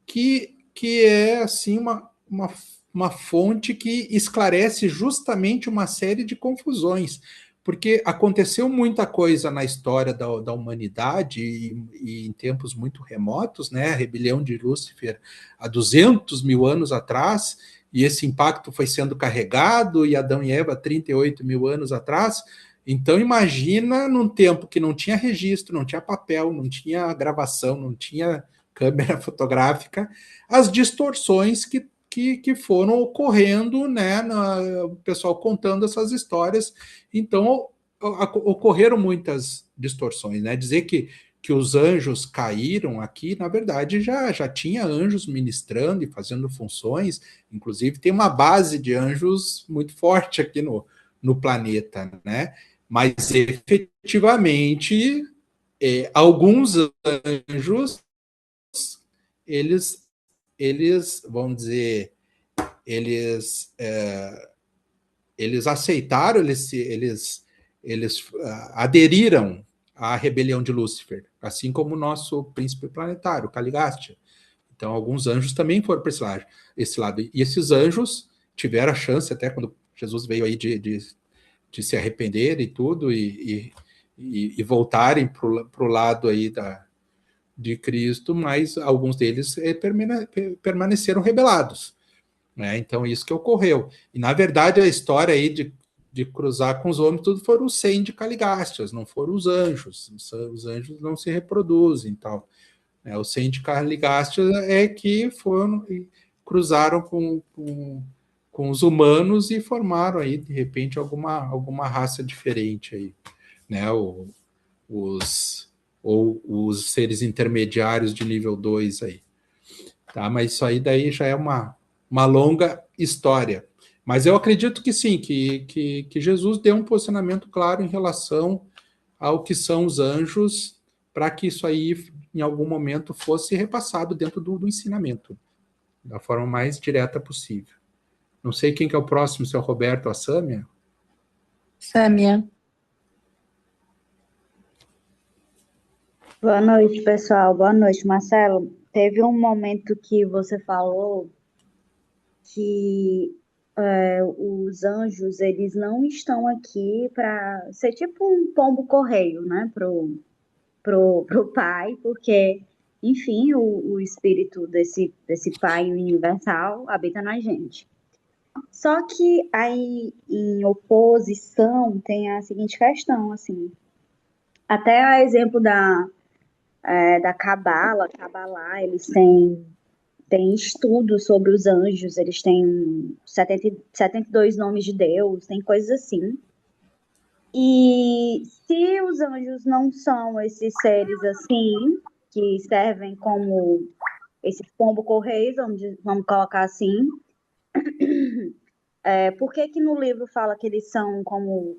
que é assim uma fonte que esclarece justamente uma série de confusões, porque aconteceu muita coisa na história da humanidade e em tempos muito remotos, né? A rebelião de Lúcifer há 200 mil anos atrás, e esse impacto foi sendo carregado, e Adão e Eva 38 mil anos atrás. Então, imagina num tempo que não tinha registro, não tinha papel, não tinha gravação, não tinha câmera fotográfica, as distorções que foram ocorrendo, né, o pessoal contando essas histórias. Então, ocorreram muitas distorções, né? Dizer que os anjos caíram aqui, na verdade, já tinha anjos ministrando e fazendo funções, inclusive tem uma base de anjos muito forte aqui no planeta, né? Mas efetivamente, alguns anjos eles vamos dizer, eles aceitaram, eles aderiram à rebelião de Lúcifer, assim como o nosso príncipe planetário, Caligastia. Então, alguns anjos também foram para esse lado. E esses anjos tiveram a chance, até quando Jesus veio aí de se arrepender e tudo, e voltarem para o lado aí de Cristo, mas alguns deles permaneceram rebelados. Né? Então, isso que ocorreu. E, na verdade, a história aí de cruzar com os homens, tudo foram os 100 de Caligastas, não foram os anjos. Os anjos não se reproduzem e tal. Os 100 de Caligastas é que foram cruzaram com os humanos e formaram aí, de repente, alguma raça diferente aí. Né? Os seres intermediários de nível 2 aí. Tá? Mas isso aí daí já é uma longa história. Mas eu acredito que sim, que Jesus deu um posicionamento claro em relação ao que são os anjos, para que isso aí, em algum momento, fosse repassado dentro do ensinamento, da forma mais direta possível. Não sei quem que é o próximo, se é o Roberto ou a Sâmia. Sâmia. Boa noite, pessoal. Boa noite, Marcelo. Teve um momento que você falou que os anjos, eles não estão aqui para ser tipo um pombo correio, né, pro pai, porque, enfim, o espírito desse pai universal habita na gente. Só que aí, em oposição, tem a seguinte questão, assim, até a exemplo da Cabala, eles têm tem estudos sobre os anjos, eles têm 72 nomes de Deus, tem coisas assim. E se os anjos não são esses seres assim, que servem como esses pombo-correios, vamos colocar assim, por que que no livro fala que eles são como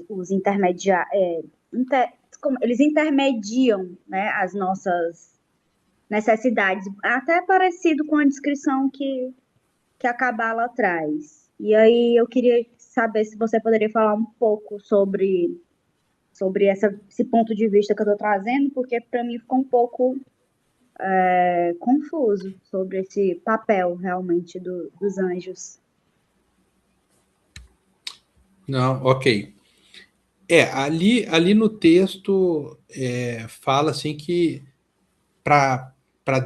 os intermediários, eles intermediam, né, as nossas necessidades, até parecido com a descrição que a Cabala traz. E aí eu queria saber se você poderia falar um pouco sobre esse ponto de vista que eu estou trazendo, porque para mim ficou um pouco confuso sobre esse papel realmente dos anjos. Não, ok. Ali no texto fala assim que para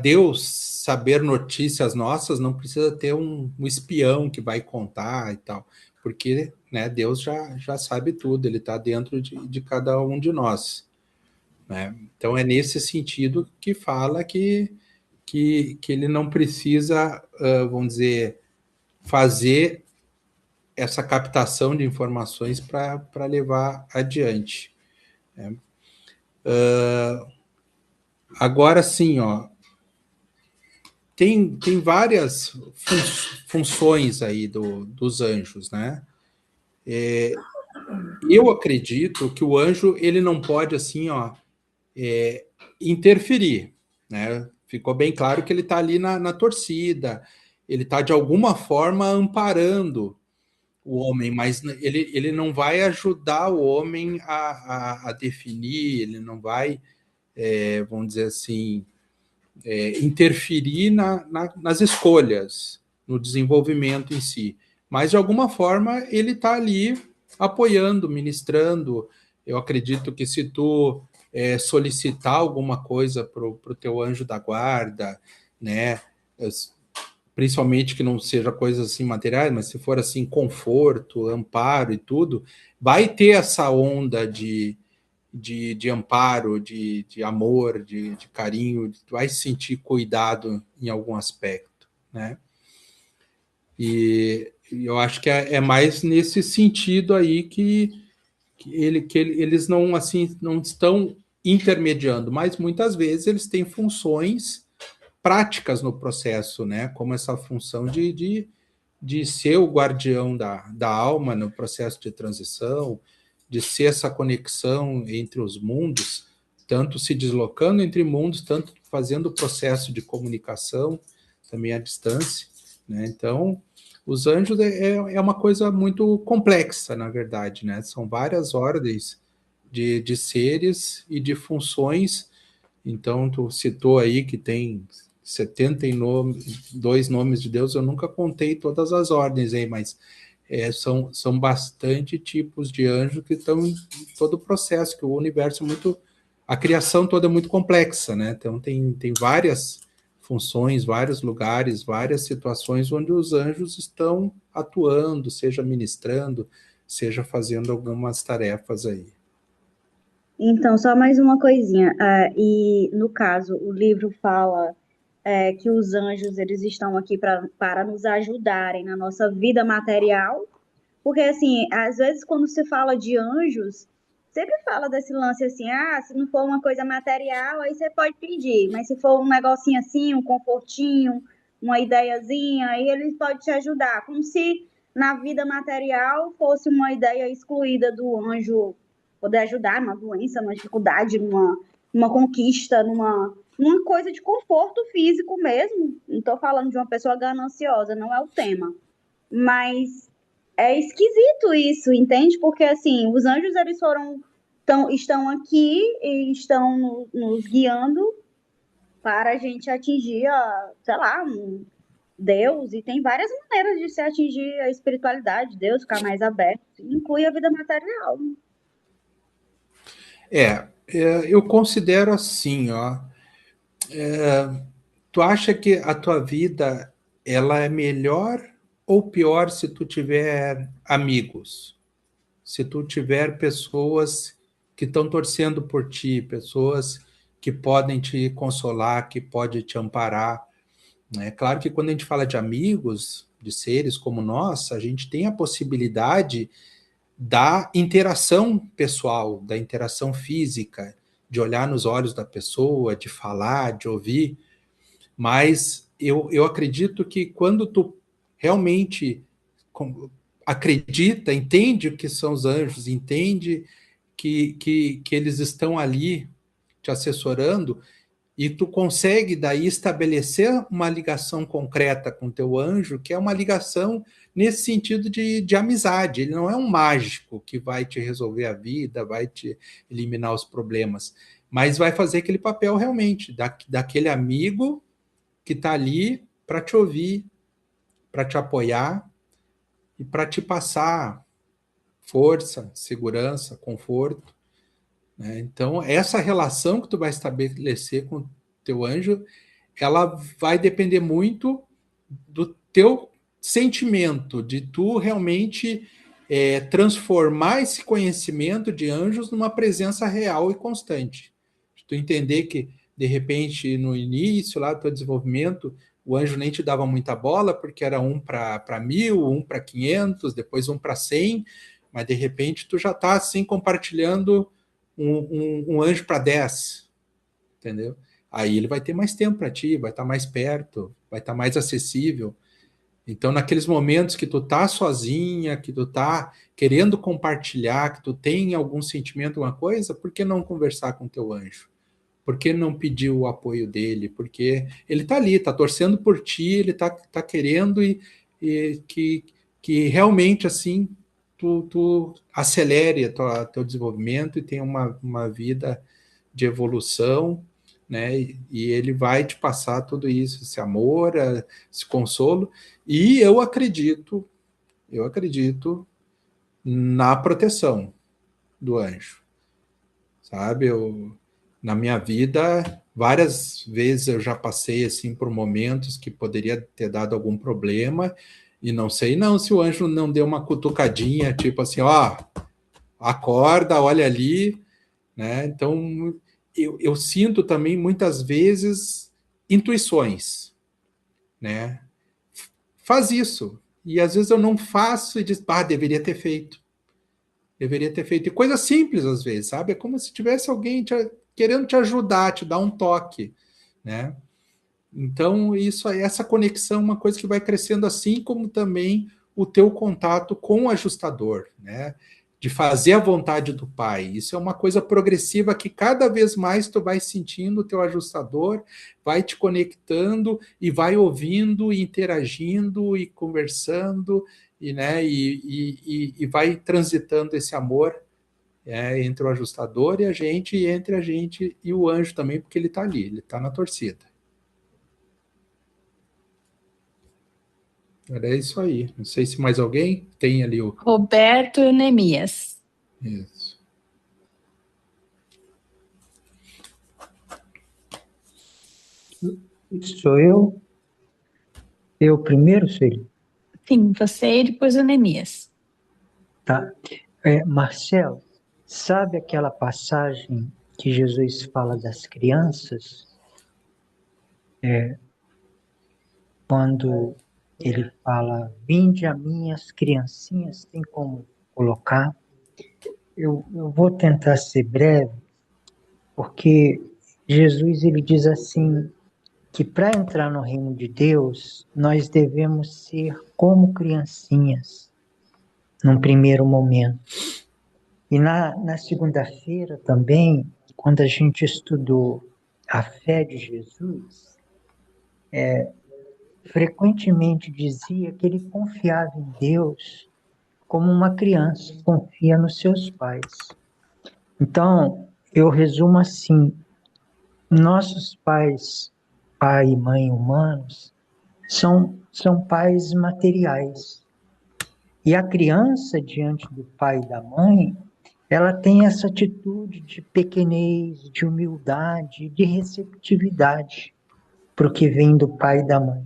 Deus saber notícias nossas não precisa ter um espião que vai contar e tal, porque, né, Deus já sabe tudo, ele está dentro de cada um de nós, né? Então é nesse sentido que fala que ele não precisa, vamos dizer, fazer essa captação de informações para levar adiante, né? Agora sim, ó, tem várias funções aí dos anjos, né? Eu acredito que o anjo ele não pode assim, ó, interferir, né? Ficou bem claro que ele está ali na torcida, ele está de alguma forma amparando o homem, mas ele não vai ajudar o homem a definir, ele não vai, vamos dizer assim, interferir nas escolhas, no desenvolvimento em si. Mas, de alguma forma, ele está ali apoiando, ministrando. Eu acredito que se tu solicitar alguma coisa para o teu anjo da guarda, né, principalmente que não seja coisas assim materiais, mas se for assim conforto, amparo e tudo, vai ter essa onda de amparo, de amor, de carinho, tu vai se sentir cuidado em algum aspecto, né? E eu acho que é mais nesse sentido aí que eles não assim não estão intermediando, mas muitas vezes eles têm funções práticas no processo, né? Como essa função de ser o guardião da alma no processo de transição, de ser essa conexão entre os mundos, tanto se deslocando entre mundos, tanto fazendo o processo de comunicação também à distância, né? Então, os anjos é uma coisa muito complexa, na verdade, né? São várias ordens de seres e de funções. Então, tu citou aí que tem 72 nomes de Deus, eu nunca contei todas as ordens aí, mas são bastante tipos de anjos que estão em todo o processo, que o universo é muito, a criação toda é muito complexa, né? Então tem várias funções, vários lugares, várias situações onde os anjos estão atuando, seja ministrando, seja fazendo algumas tarefas aí. Então, só mais uma coisinha. E no caso, o livro fala que os anjos eles estão aqui para nos ajudarem na nossa vida material, porque assim, às vezes quando se fala de anjos, sempre fala desse lance assim, se não for uma coisa material, aí você pode pedir, mas se for um negocinho assim, um confortinho, uma ideiazinha, aí eles podem te ajudar, como se na vida material fosse uma ideia excluída do anjo poder ajudar numa doença, numa dificuldade, numa conquista, numa coisa de conforto físico mesmo. Não estou falando de uma pessoa gananciosa, não é o tema. Mas é esquisito isso, entende? Porque, assim, os anjos, eles estão aqui e estão nos guiando para a gente atingir, sei lá, Deus. E tem várias maneiras de se atingir a espiritualidade, Deus, ficar mais aberto. Inclui a vida material. Eu considero assim, ó. Tu acha que a tua vida ela é melhor ou pior se tu tiver amigos? Se tu tiver pessoas que estão torcendo por ti, pessoas que podem te consolar, que podem te amparar, É claro que quando a gente fala de amigos, de seres como nós, a gente tem a possibilidade da interação pessoal, da interação física, de olhar nos olhos da pessoa, de falar, de ouvir, mas eu acredito que quando tu realmente acredita, entende o que são os anjos, entende que eles estão ali te assessorando, e tu consegue daí estabelecer uma ligação concreta com teu anjo, que é uma ligação nesse sentido de amizade. Ele não é um mágico que vai te resolver a vida, vai te eliminar os problemas, mas vai fazer aquele papel realmente daquele amigo que está ali para te ouvir, para te apoiar e para te passar força, segurança, conforto, né? Então, essa relação que tu vai estabelecer com o teu anjo, ela vai depender muito do teu sentimento, de tu realmente transformar esse conhecimento de anjos numa presença real e constante. De tu entender que, de repente, no início lá do teu desenvolvimento, o anjo nem te dava muita bola, porque era um para 1.000, um para 500, depois um para 100, mas de repente tu já está assim compartilhando um anjo para 10, entendeu? Aí ele vai ter mais tempo para ti, vai estar mais perto, vai estar mais acessível. Então, naqueles momentos que tu tá sozinha, que tu tá querendo compartilhar, que tu tem algum sentimento, alguma coisa, por que não conversar com teu anjo? Por que não pedir o apoio dele? Porque ele tá ali, tá torcendo por ti, ele tá querendo e que realmente, assim, tu acelere teu desenvolvimento e tenha uma vida de evolução, né? E ele vai te passar tudo isso, esse amor, esse consolo. E eu acredito na proteção do anjo, sabe? Na minha vida, várias vezes eu já passei assim por momentos que poderia ter dado algum problema e não sei não se o anjo não deu uma cutucadinha, tipo assim, ó, acorda, olha ali, né? Então, eu sinto também muitas vezes intuições, né? Faz isso. E às vezes eu não faço e diz, deveria ter feito. Deveria ter feito. E coisa simples às vezes, sabe? É como se tivesse alguém querendo te ajudar, te dar um toque, né? Então, essa conexão é uma coisa que vai crescendo, assim como também o teu contato com o ajustador, né? De fazer a vontade do pai. Isso é uma coisa progressiva que cada vez mais tu vai sentindo o teu ajustador, vai te conectando e vai ouvindo, e interagindo e conversando, né? E vai transitando esse amor entre o ajustador e a gente, e entre a gente e o anjo também, porque ele está ali, ele está na torcida. Era isso aí. Não sei se mais alguém tem ali o... Roberto Neemias. Isso. Sou eu? Eu primeiro, Celi? Sim, você e depois o Neemias. Tá. Marcelo, sabe aquela passagem que Jesus fala das crianças? Quando ele fala, vinde a mim as criancinhas, tem como colocar? Eu vou tentar ser breve, porque Jesus ele diz assim, que para entrar no reino de Deus, nós devemos ser como criancinhas, num primeiro momento. E na segunda-feira também, quando a gente estudou a fé de Jesus, frequentemente dizia que ele confiava em Deus como uma criança confia nos seus pais. Então, eu resumo assim, nossos pais, pai e mãe humanos, são pais materiais. E a criança, diante do pai e da mãe, ela tem essa atitude de pequenez, de humildade, de receptividade para o que vem do pai e da mãe.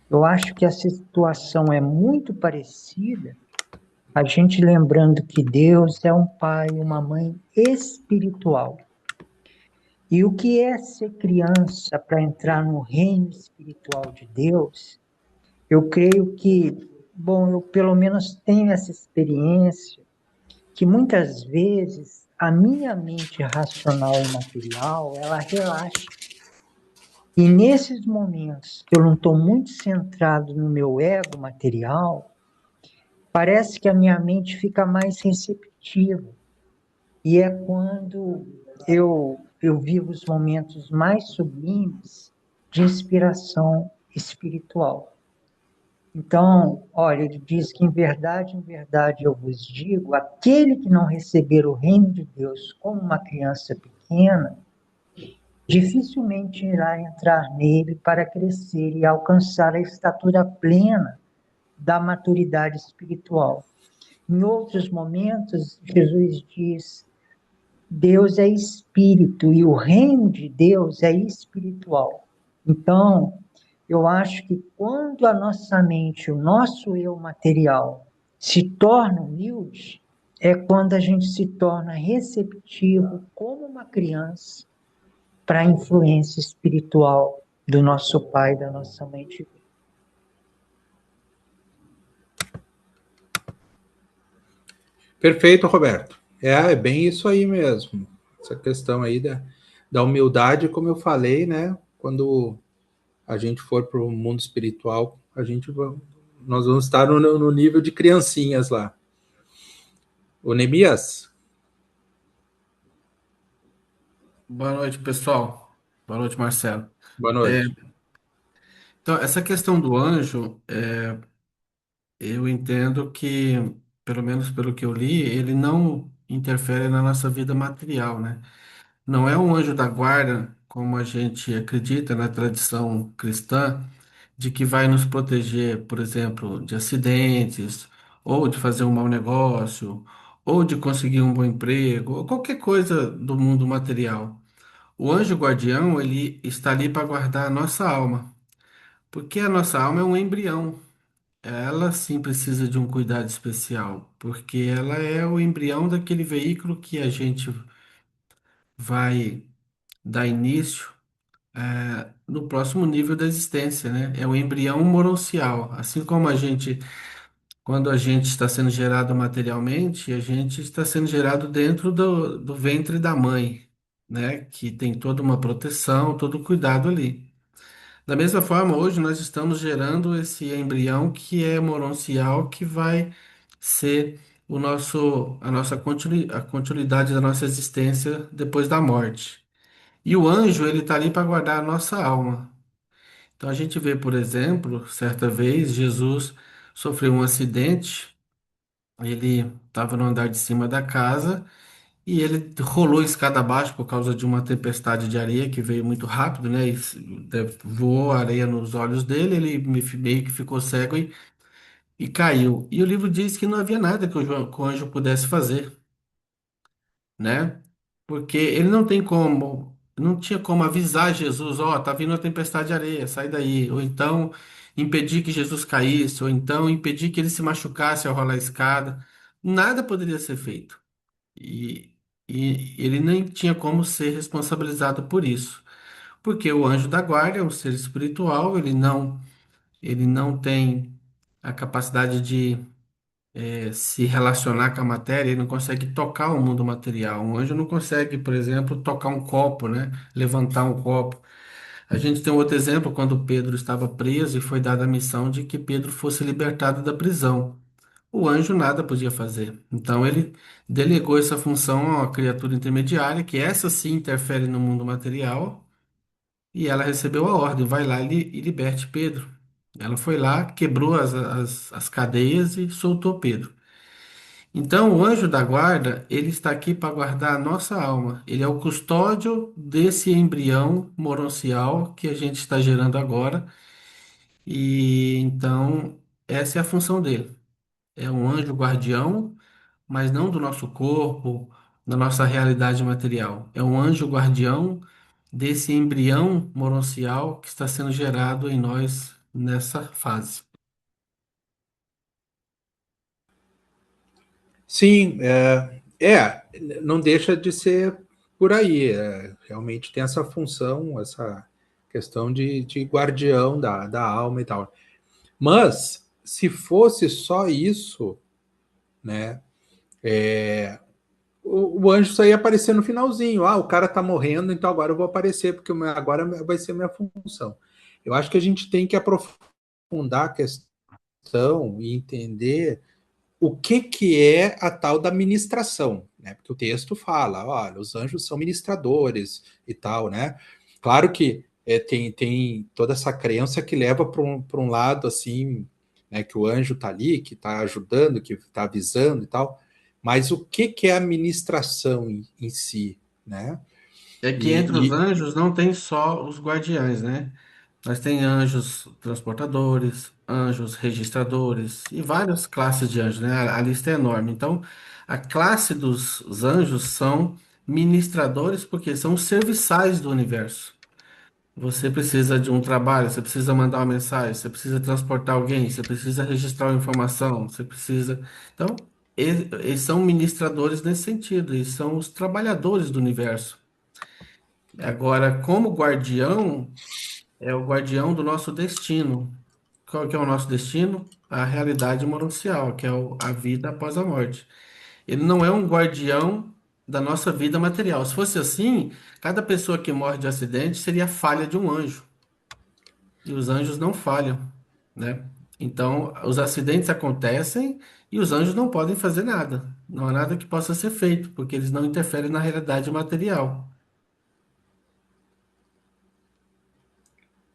Eu acho que a situação é muito parecida, a gente lembrando que Deus é um pai, uma mãe espiritual. E o que é ser criança para entrar no reino espiritual de Deus? Eu creio que, bom, eu pelo menos tenho essa experiência, que muitas vezes a minha mente racional e material, ela relaxa. E nesses momentos que eu não estou muito centrado no meu ego material, parece que a minha mente fica mais receptiva. E é quando eu vivo os momentos mais sublimes de inspiração espiritual. Então, olha, ele diz que em verdade eu vos digo, aquele que não receber o reino de Deus como uma criança pequena, dificilmente irá entrar nele para crescer e alcançar a estatura plena da maturidade espiritual. Em outros momentos, Jesus diz: Deus é espírito e o reino de Deus é espiritual. Então, eu acho que quando a nossa mente, o nosso eu material, se torna humilde, é quando a gente se torna receptivo como uma criança para a influência espiritual do nosso pai, da nossa mãe divina. Perfeito, Roberto. É bem isso aí mesmo. Essa questão aí da humildade, como eu falei, né? Quando a gente for para o mundo espiritual, nós vamos estar no nível de criancinhas lá. O Neemias, Boa noite, pessoal. Boa noite, Marcelo. boa É, noite. então, essa questão do anjo, eu entendo que, pelo menos pelo que eu li, ele não interfere na nossa vida material, né? Não é um anjo da guarda, como a gente acredita na tradição cristã, de que vai nos proteger, por exemplo, de acidentes, ou de fazer um mau negócio, ou de conseguir um bom emprego, ou qualquer coisa do mundo material. O anjo guardião, ele está ali para guardar a nossa alma, porque a nossa alma é um embrião. Ela sim precisa de um cuidado especial, porque ela é o embrião daquele veículo que a gente vai dar início no próximo nível da existência, né? É o embrião moroncial. Assim como a gente, quando a gente está sendo gerado materialmente, a gente está sendo gerado dentro do ventre da mãe, né? Que tem toda uma proteção, todo o cuidado ali. Da mesma forma, hoje nós estamos gerando esse embrião que é moroncial, que vai ser a nossa a continuidade da nossa existência depois da morte. E o anjo, ele está ali para guardar a nossa alma. Então a gente vê, por exemplo, certa vez Jesus sofreu um acidente, ele estava no andar de cima da casa e ele rolou escada abaixo por causa de uma tempestade de areia que veio muito rápido, né? E voou areia nos olhos dele, ele meio que ficou cego e caiu. E o livro diz que não havia nada que o anjo pudesse fazer, né? Porque ele não tem como, não tinha como avisar Jesus, ó, tá vindo uma tempestade de areia, sai daí. Ou então impedir que Jesus caísse, ou então impedir que ele se machucasse ao rolar a escada. Nada poderia ser feito. E, e ele nem tinha como ser responsabilizado por isso. Porque o anjo da guarda é um ser espiritual, ele não tem a capacidade de se relacionar com a matéria, ele não consegue tocar o mundo material. Um anjo não consegue, por exemplo, tocar um copo, né? Levantar um copo. A gente tem um outro exemplo quando Pedro estava preso e foi dada a missão de que Pedro fosse libertado da prisão. O anjo nada podia fazer. Então ele delegou essa função a uma criatura intermediária, que essa sim interfere no mundo material, e ela recebeu a ordem, vai lá e liberte Pedro. Ela foi lá, quebrou as cadeias e soltou Pedro. Então, o anjo da guarda, ele está aqui para guardar a nossa alma. Ele é o custódio desse embrião moroncial que a gente está gerando agora. E então, essa é a função dele. É um anjo guardião, mas não do nosso corpo, da nossa realidade material. É um anjo guardião desse embrião moroncial que está sendo gerado em nós nessa fase. Sim, não deixa de ser por aí. Realmente tem essa função, essa questão de guardião da alma e tal. Mas, se fosse só isso, né, o anjo só ia aparecer no finalzinho. O cara tá morrendo, então agora eu vou aparecer, porque agora vai ser minha função. Eu acho que a gente tem que aprofundar a questão e entender o que é a tal da ministração, né? Porque o texto fala, olha, os anjos são ministradores e tal, né? Claro que tem toda essa crença que leva para um lado assim, né? Que o anjo está ali, que está ajudando, que está avisando e tal. Mas o que é a ministração em si, né? É que entre os anjos não tem só os guardiães, né? Nós tem anjos transportadores, anjos registradores e várias classes de anjos, né? A lista é enorme. Então, a classe dos anjos são ministradores porque são os serviçais do universo. Você precisa de um trabalho, você precisa mandar uma mensagem, você precisa transportar alguém, você precisa registrar uma informação, você precisa. Então, eles são ministradores nesse sentido, eles são os trabalhadores do universo. Agora, como guardião, é o guardião do nosso destino. Qual que é o nosso destino? A realidade monancial, que é a vida após a morte. Ele não é um guardião da nossa vida material. Se fosse assim, cada pessoa que morre de acidente seria a falha de um anjo. E os anjos não falham, né? Então, os acidentes acontecem e os anjos não podem fazer nada. Não há nada que possa ser feito, porque eles não interferem na realidade material.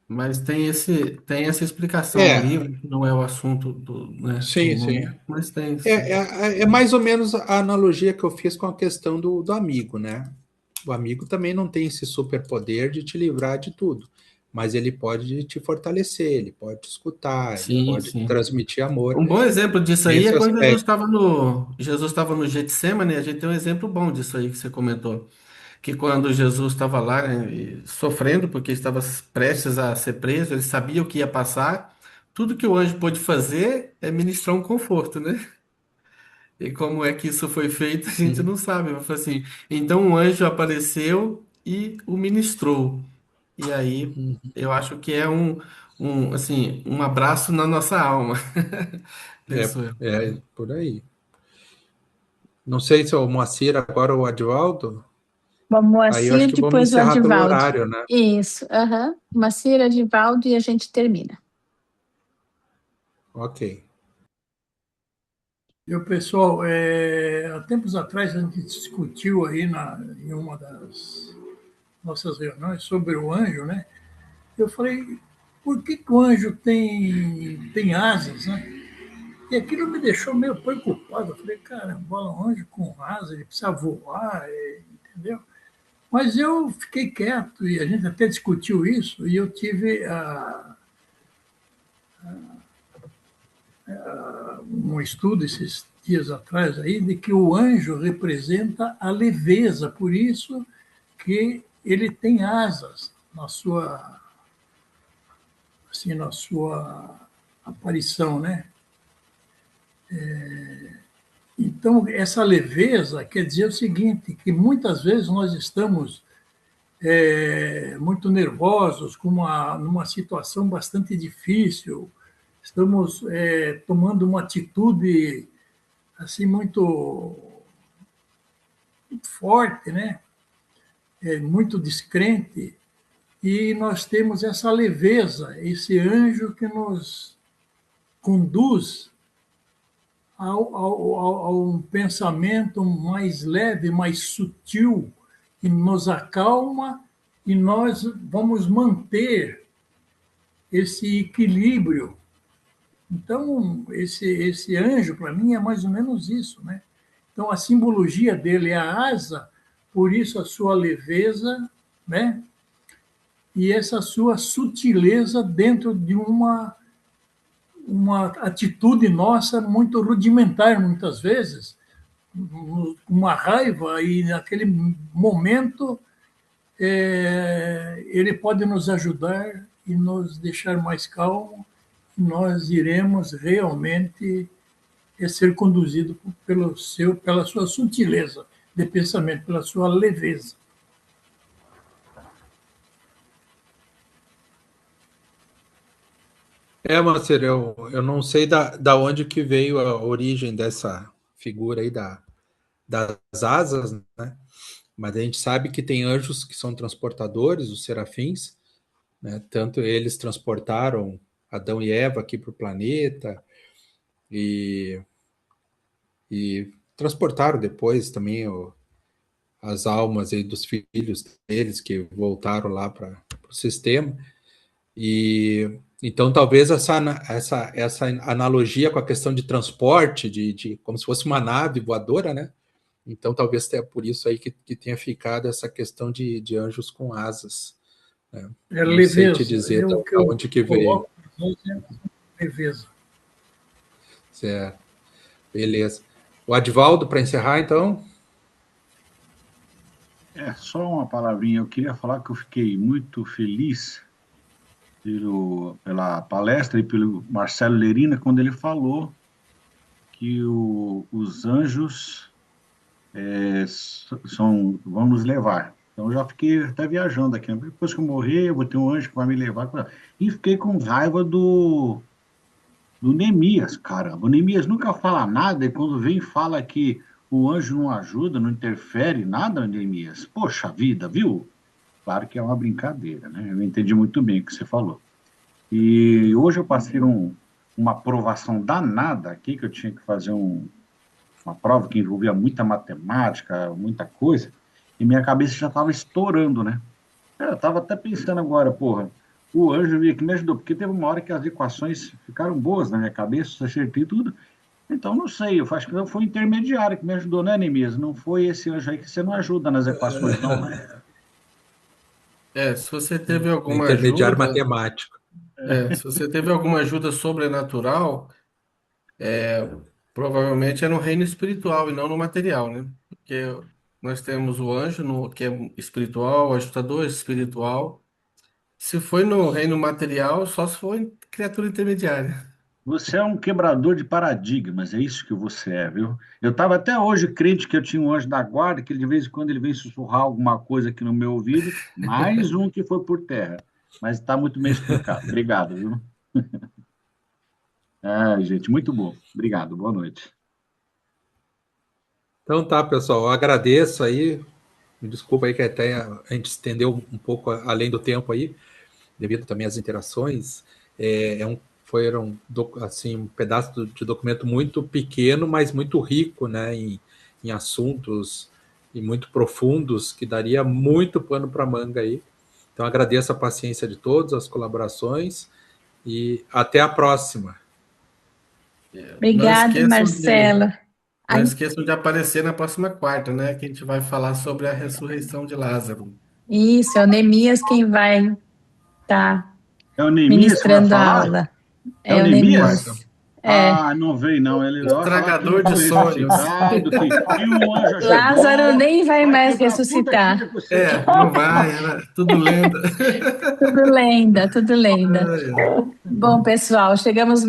Mas tem essa explicação no É, livro, que não é o assunto do sim, sim. momento, mas tem, É, sim. é mais ou menos a analogia que eu fiz com a questão do amigo, né? O amigo também não tem esse superpoder de te livrar de tudo, mas ele pode te fortalecer, ele pode te escutar, ele Sim, pode sim. transmitir amor Um bom exemplo disso aí é nesse quando aspecto. Jesus estava no Getsemane, a gente tem um exemplo bom disso aí que você comentou. Que quando Jesus estava lá, né, sofrendo, porque estava prestes a ser preso, ele sabia o que ia passar, tudo que o anjo pôde fazer é ministrar um conforto, né? E como é que isso foi feito, a gente Uhum. não sabe. Mas foi assim, então um anjo apareceu e o ministrou. E aí, eu acho que é assim, um abraço na nossa alma, penso eu. É por aí. Não sei se é o Moacir agora ou o Advaldo. O Aí eu acho Moacir, que vamos depois o encerrar pelo Adivaldo. horário, né? Isso, aham. Moacir, Adivaldo e a gente termina. Ok. Pessoal, há tempos atrás a gente discutiu aí em uma das nossas reuniões sobre o anjo, né? Eu falei, por que o anjo tem asas, né? E aquilo me deixou meio preocupado. Eu falei, caramba, um anjo com asas, ele precisa voar, entendeu? Mas eu fiquei quieto e a gente até discutiu isso e eu tive um estudo esses dias atrás aí de que o anjo representa a leveza, por isso que ele tem asas na sua aparição, né? Então, essa leveza quer dizer o seguinte, que muitas vezes nós estamos muito nervosos, numa situação bastante difícil, estamos tomando uma atitude assim muito forte, né? Muito descrente, e nós temos essa leveza, esse anjo que nos conduz a um pensamento mais leve, mais sutil, que nos acalma e nós vamos manter esse equilíbrio. Então, esse anjo, para mim, é mais ou menos isso, né? Então, a simbologia dele é a asa, por isso a sua leveza, né? E essa sua sutileza dentro de uma atitude nossa muito rudimentar, muitas vezes, uma raiva, e naquele momento ele pode nos ajudar e nos deixar mais calmo, e nós iremos realmente ser conduzido pela sua sutileza de pensamento, pela sua leveza. Marcelo, eu não sei da onde que veio a origem dessa figura aí das asas, né? Mas a gente sabe que tem anjos que são transportadores, os serafins, né? Tanto eles transportaram Adão e Eva aqui para o planeta e, e transportaram depois também as almas aí dos filhos deles que voltaram lá para o sistema. E então talvez essa analogia com a questão de transporte, de como se fosse uma nave voadora, né? Então talvez tenha por isso aí que tenha ficado essa questão de anjos com asas, né? É Não sei te leveza. dizer Eu que eu aonde que veio. coloco leveza. Certo. Beleza. O Advaldo, para encerrar, então. Só uma palavrinha. Eu queria falar que eu fiquei muito feliz pela palestra e pelo Marcelo Lerina, quando ele falou que os anjos vão nos levar. Então, eu já fiquei até viajando aqui, né? Depois que eu morrer, eu vou ter um anjo que vai me levar. E fiquei com raiva do Neemias, caramba. O Neemias nunca fala nada, e quando vem fala que o anjo não ajuda, não interfere, nada, Neemias. Poxa vida, viu? Claro que é uma brincadeira, né? Eu entendi muito bem o que você falou. E hoje eu passei uma aprovação danada aqui, que eu tinha que fazer uma prova que envolvia muita matemática, muita coisa, e minha cabeça já estava estourando, né? Eu estava até pensando agora, porra, o anjo veio que me ajudou, porque teve uma hora que as equações ficaram boas na minha cabeça, acertei tudo. Então, não sei, eu acho que foi o intermediário que me ajudou, né, Neemias? Não foi esse anjo aí que você não ajuda nas equações, não, né? Se você teve alguma Intermediário ajuda, matemático. se você teve alguma ajuda sobrenatural, provavelmente é no reino espiritual e não no material, né? Porque nós temos o anjo, que é espiritual, o ajudador espiritual. Se foi no reino material, só se for criatura intermediária. Você é um quebrador de paradigmas, é isso que você é, viu? Eu estava até hoje crente que eu tinha um anjo da guarda, que de vez em quando ele vem sussurrar alguma coisa aqui no meu ouvido, mais um que foi por terra. Mas está muito bem explicado. Obrigado, viu? Gente, muito bom. Obrigado, boa noite. Então tá, pessoal, eu agradeço aí. Me desculpa aí que até a gente estendeu um pouco além do tempo aí, devido também às interações. Foram assim, um pedaço de documento muito pequeno, mas muito rico, né, em assuntos e muito profundos, que daria muito pano para manga aí. Então agradeço a paciência de todos, as colaborações e até a próxima. Obrigada, Marcelo. Não esqueçam de aparecer na próxima quarta, né? Que a gente vai falar sobre a ressurreição de Lázaro. Isso, é o Neemias quem vai estar É o Neemias que vai ministrando a falar? aula. É o o Neemias? É. Não veio, não. Ele falar que Estragador não de foi sonhos. ressuscitado, que um anjo ajudou. Lázaro nem vai mais filho da puta, ressuscitar. filho de você. Não vai, era tudo lenda. Tudo lenda, tudo lenda. Bom, pessoal, chegamos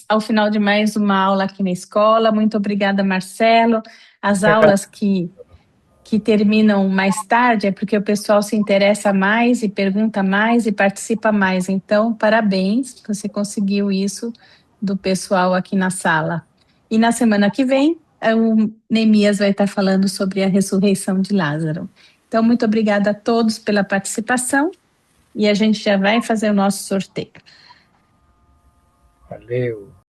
ao final de mais uma aula aqui na escola. Muito obrigada, Marcelo. As aulas que terminam mais tarde é porque o pessoal se interessa mais e pergunta mais e participa mais. Então, parabéns, você conseguiu isso do pessoal aqui na sala. E na semana que vem, o Neemias vai estar falando sobre a ressurreição de Lázaro. Então, muito obrigada a todos pela participação e a gente já vai fazer o nosso sorteio. Valeu.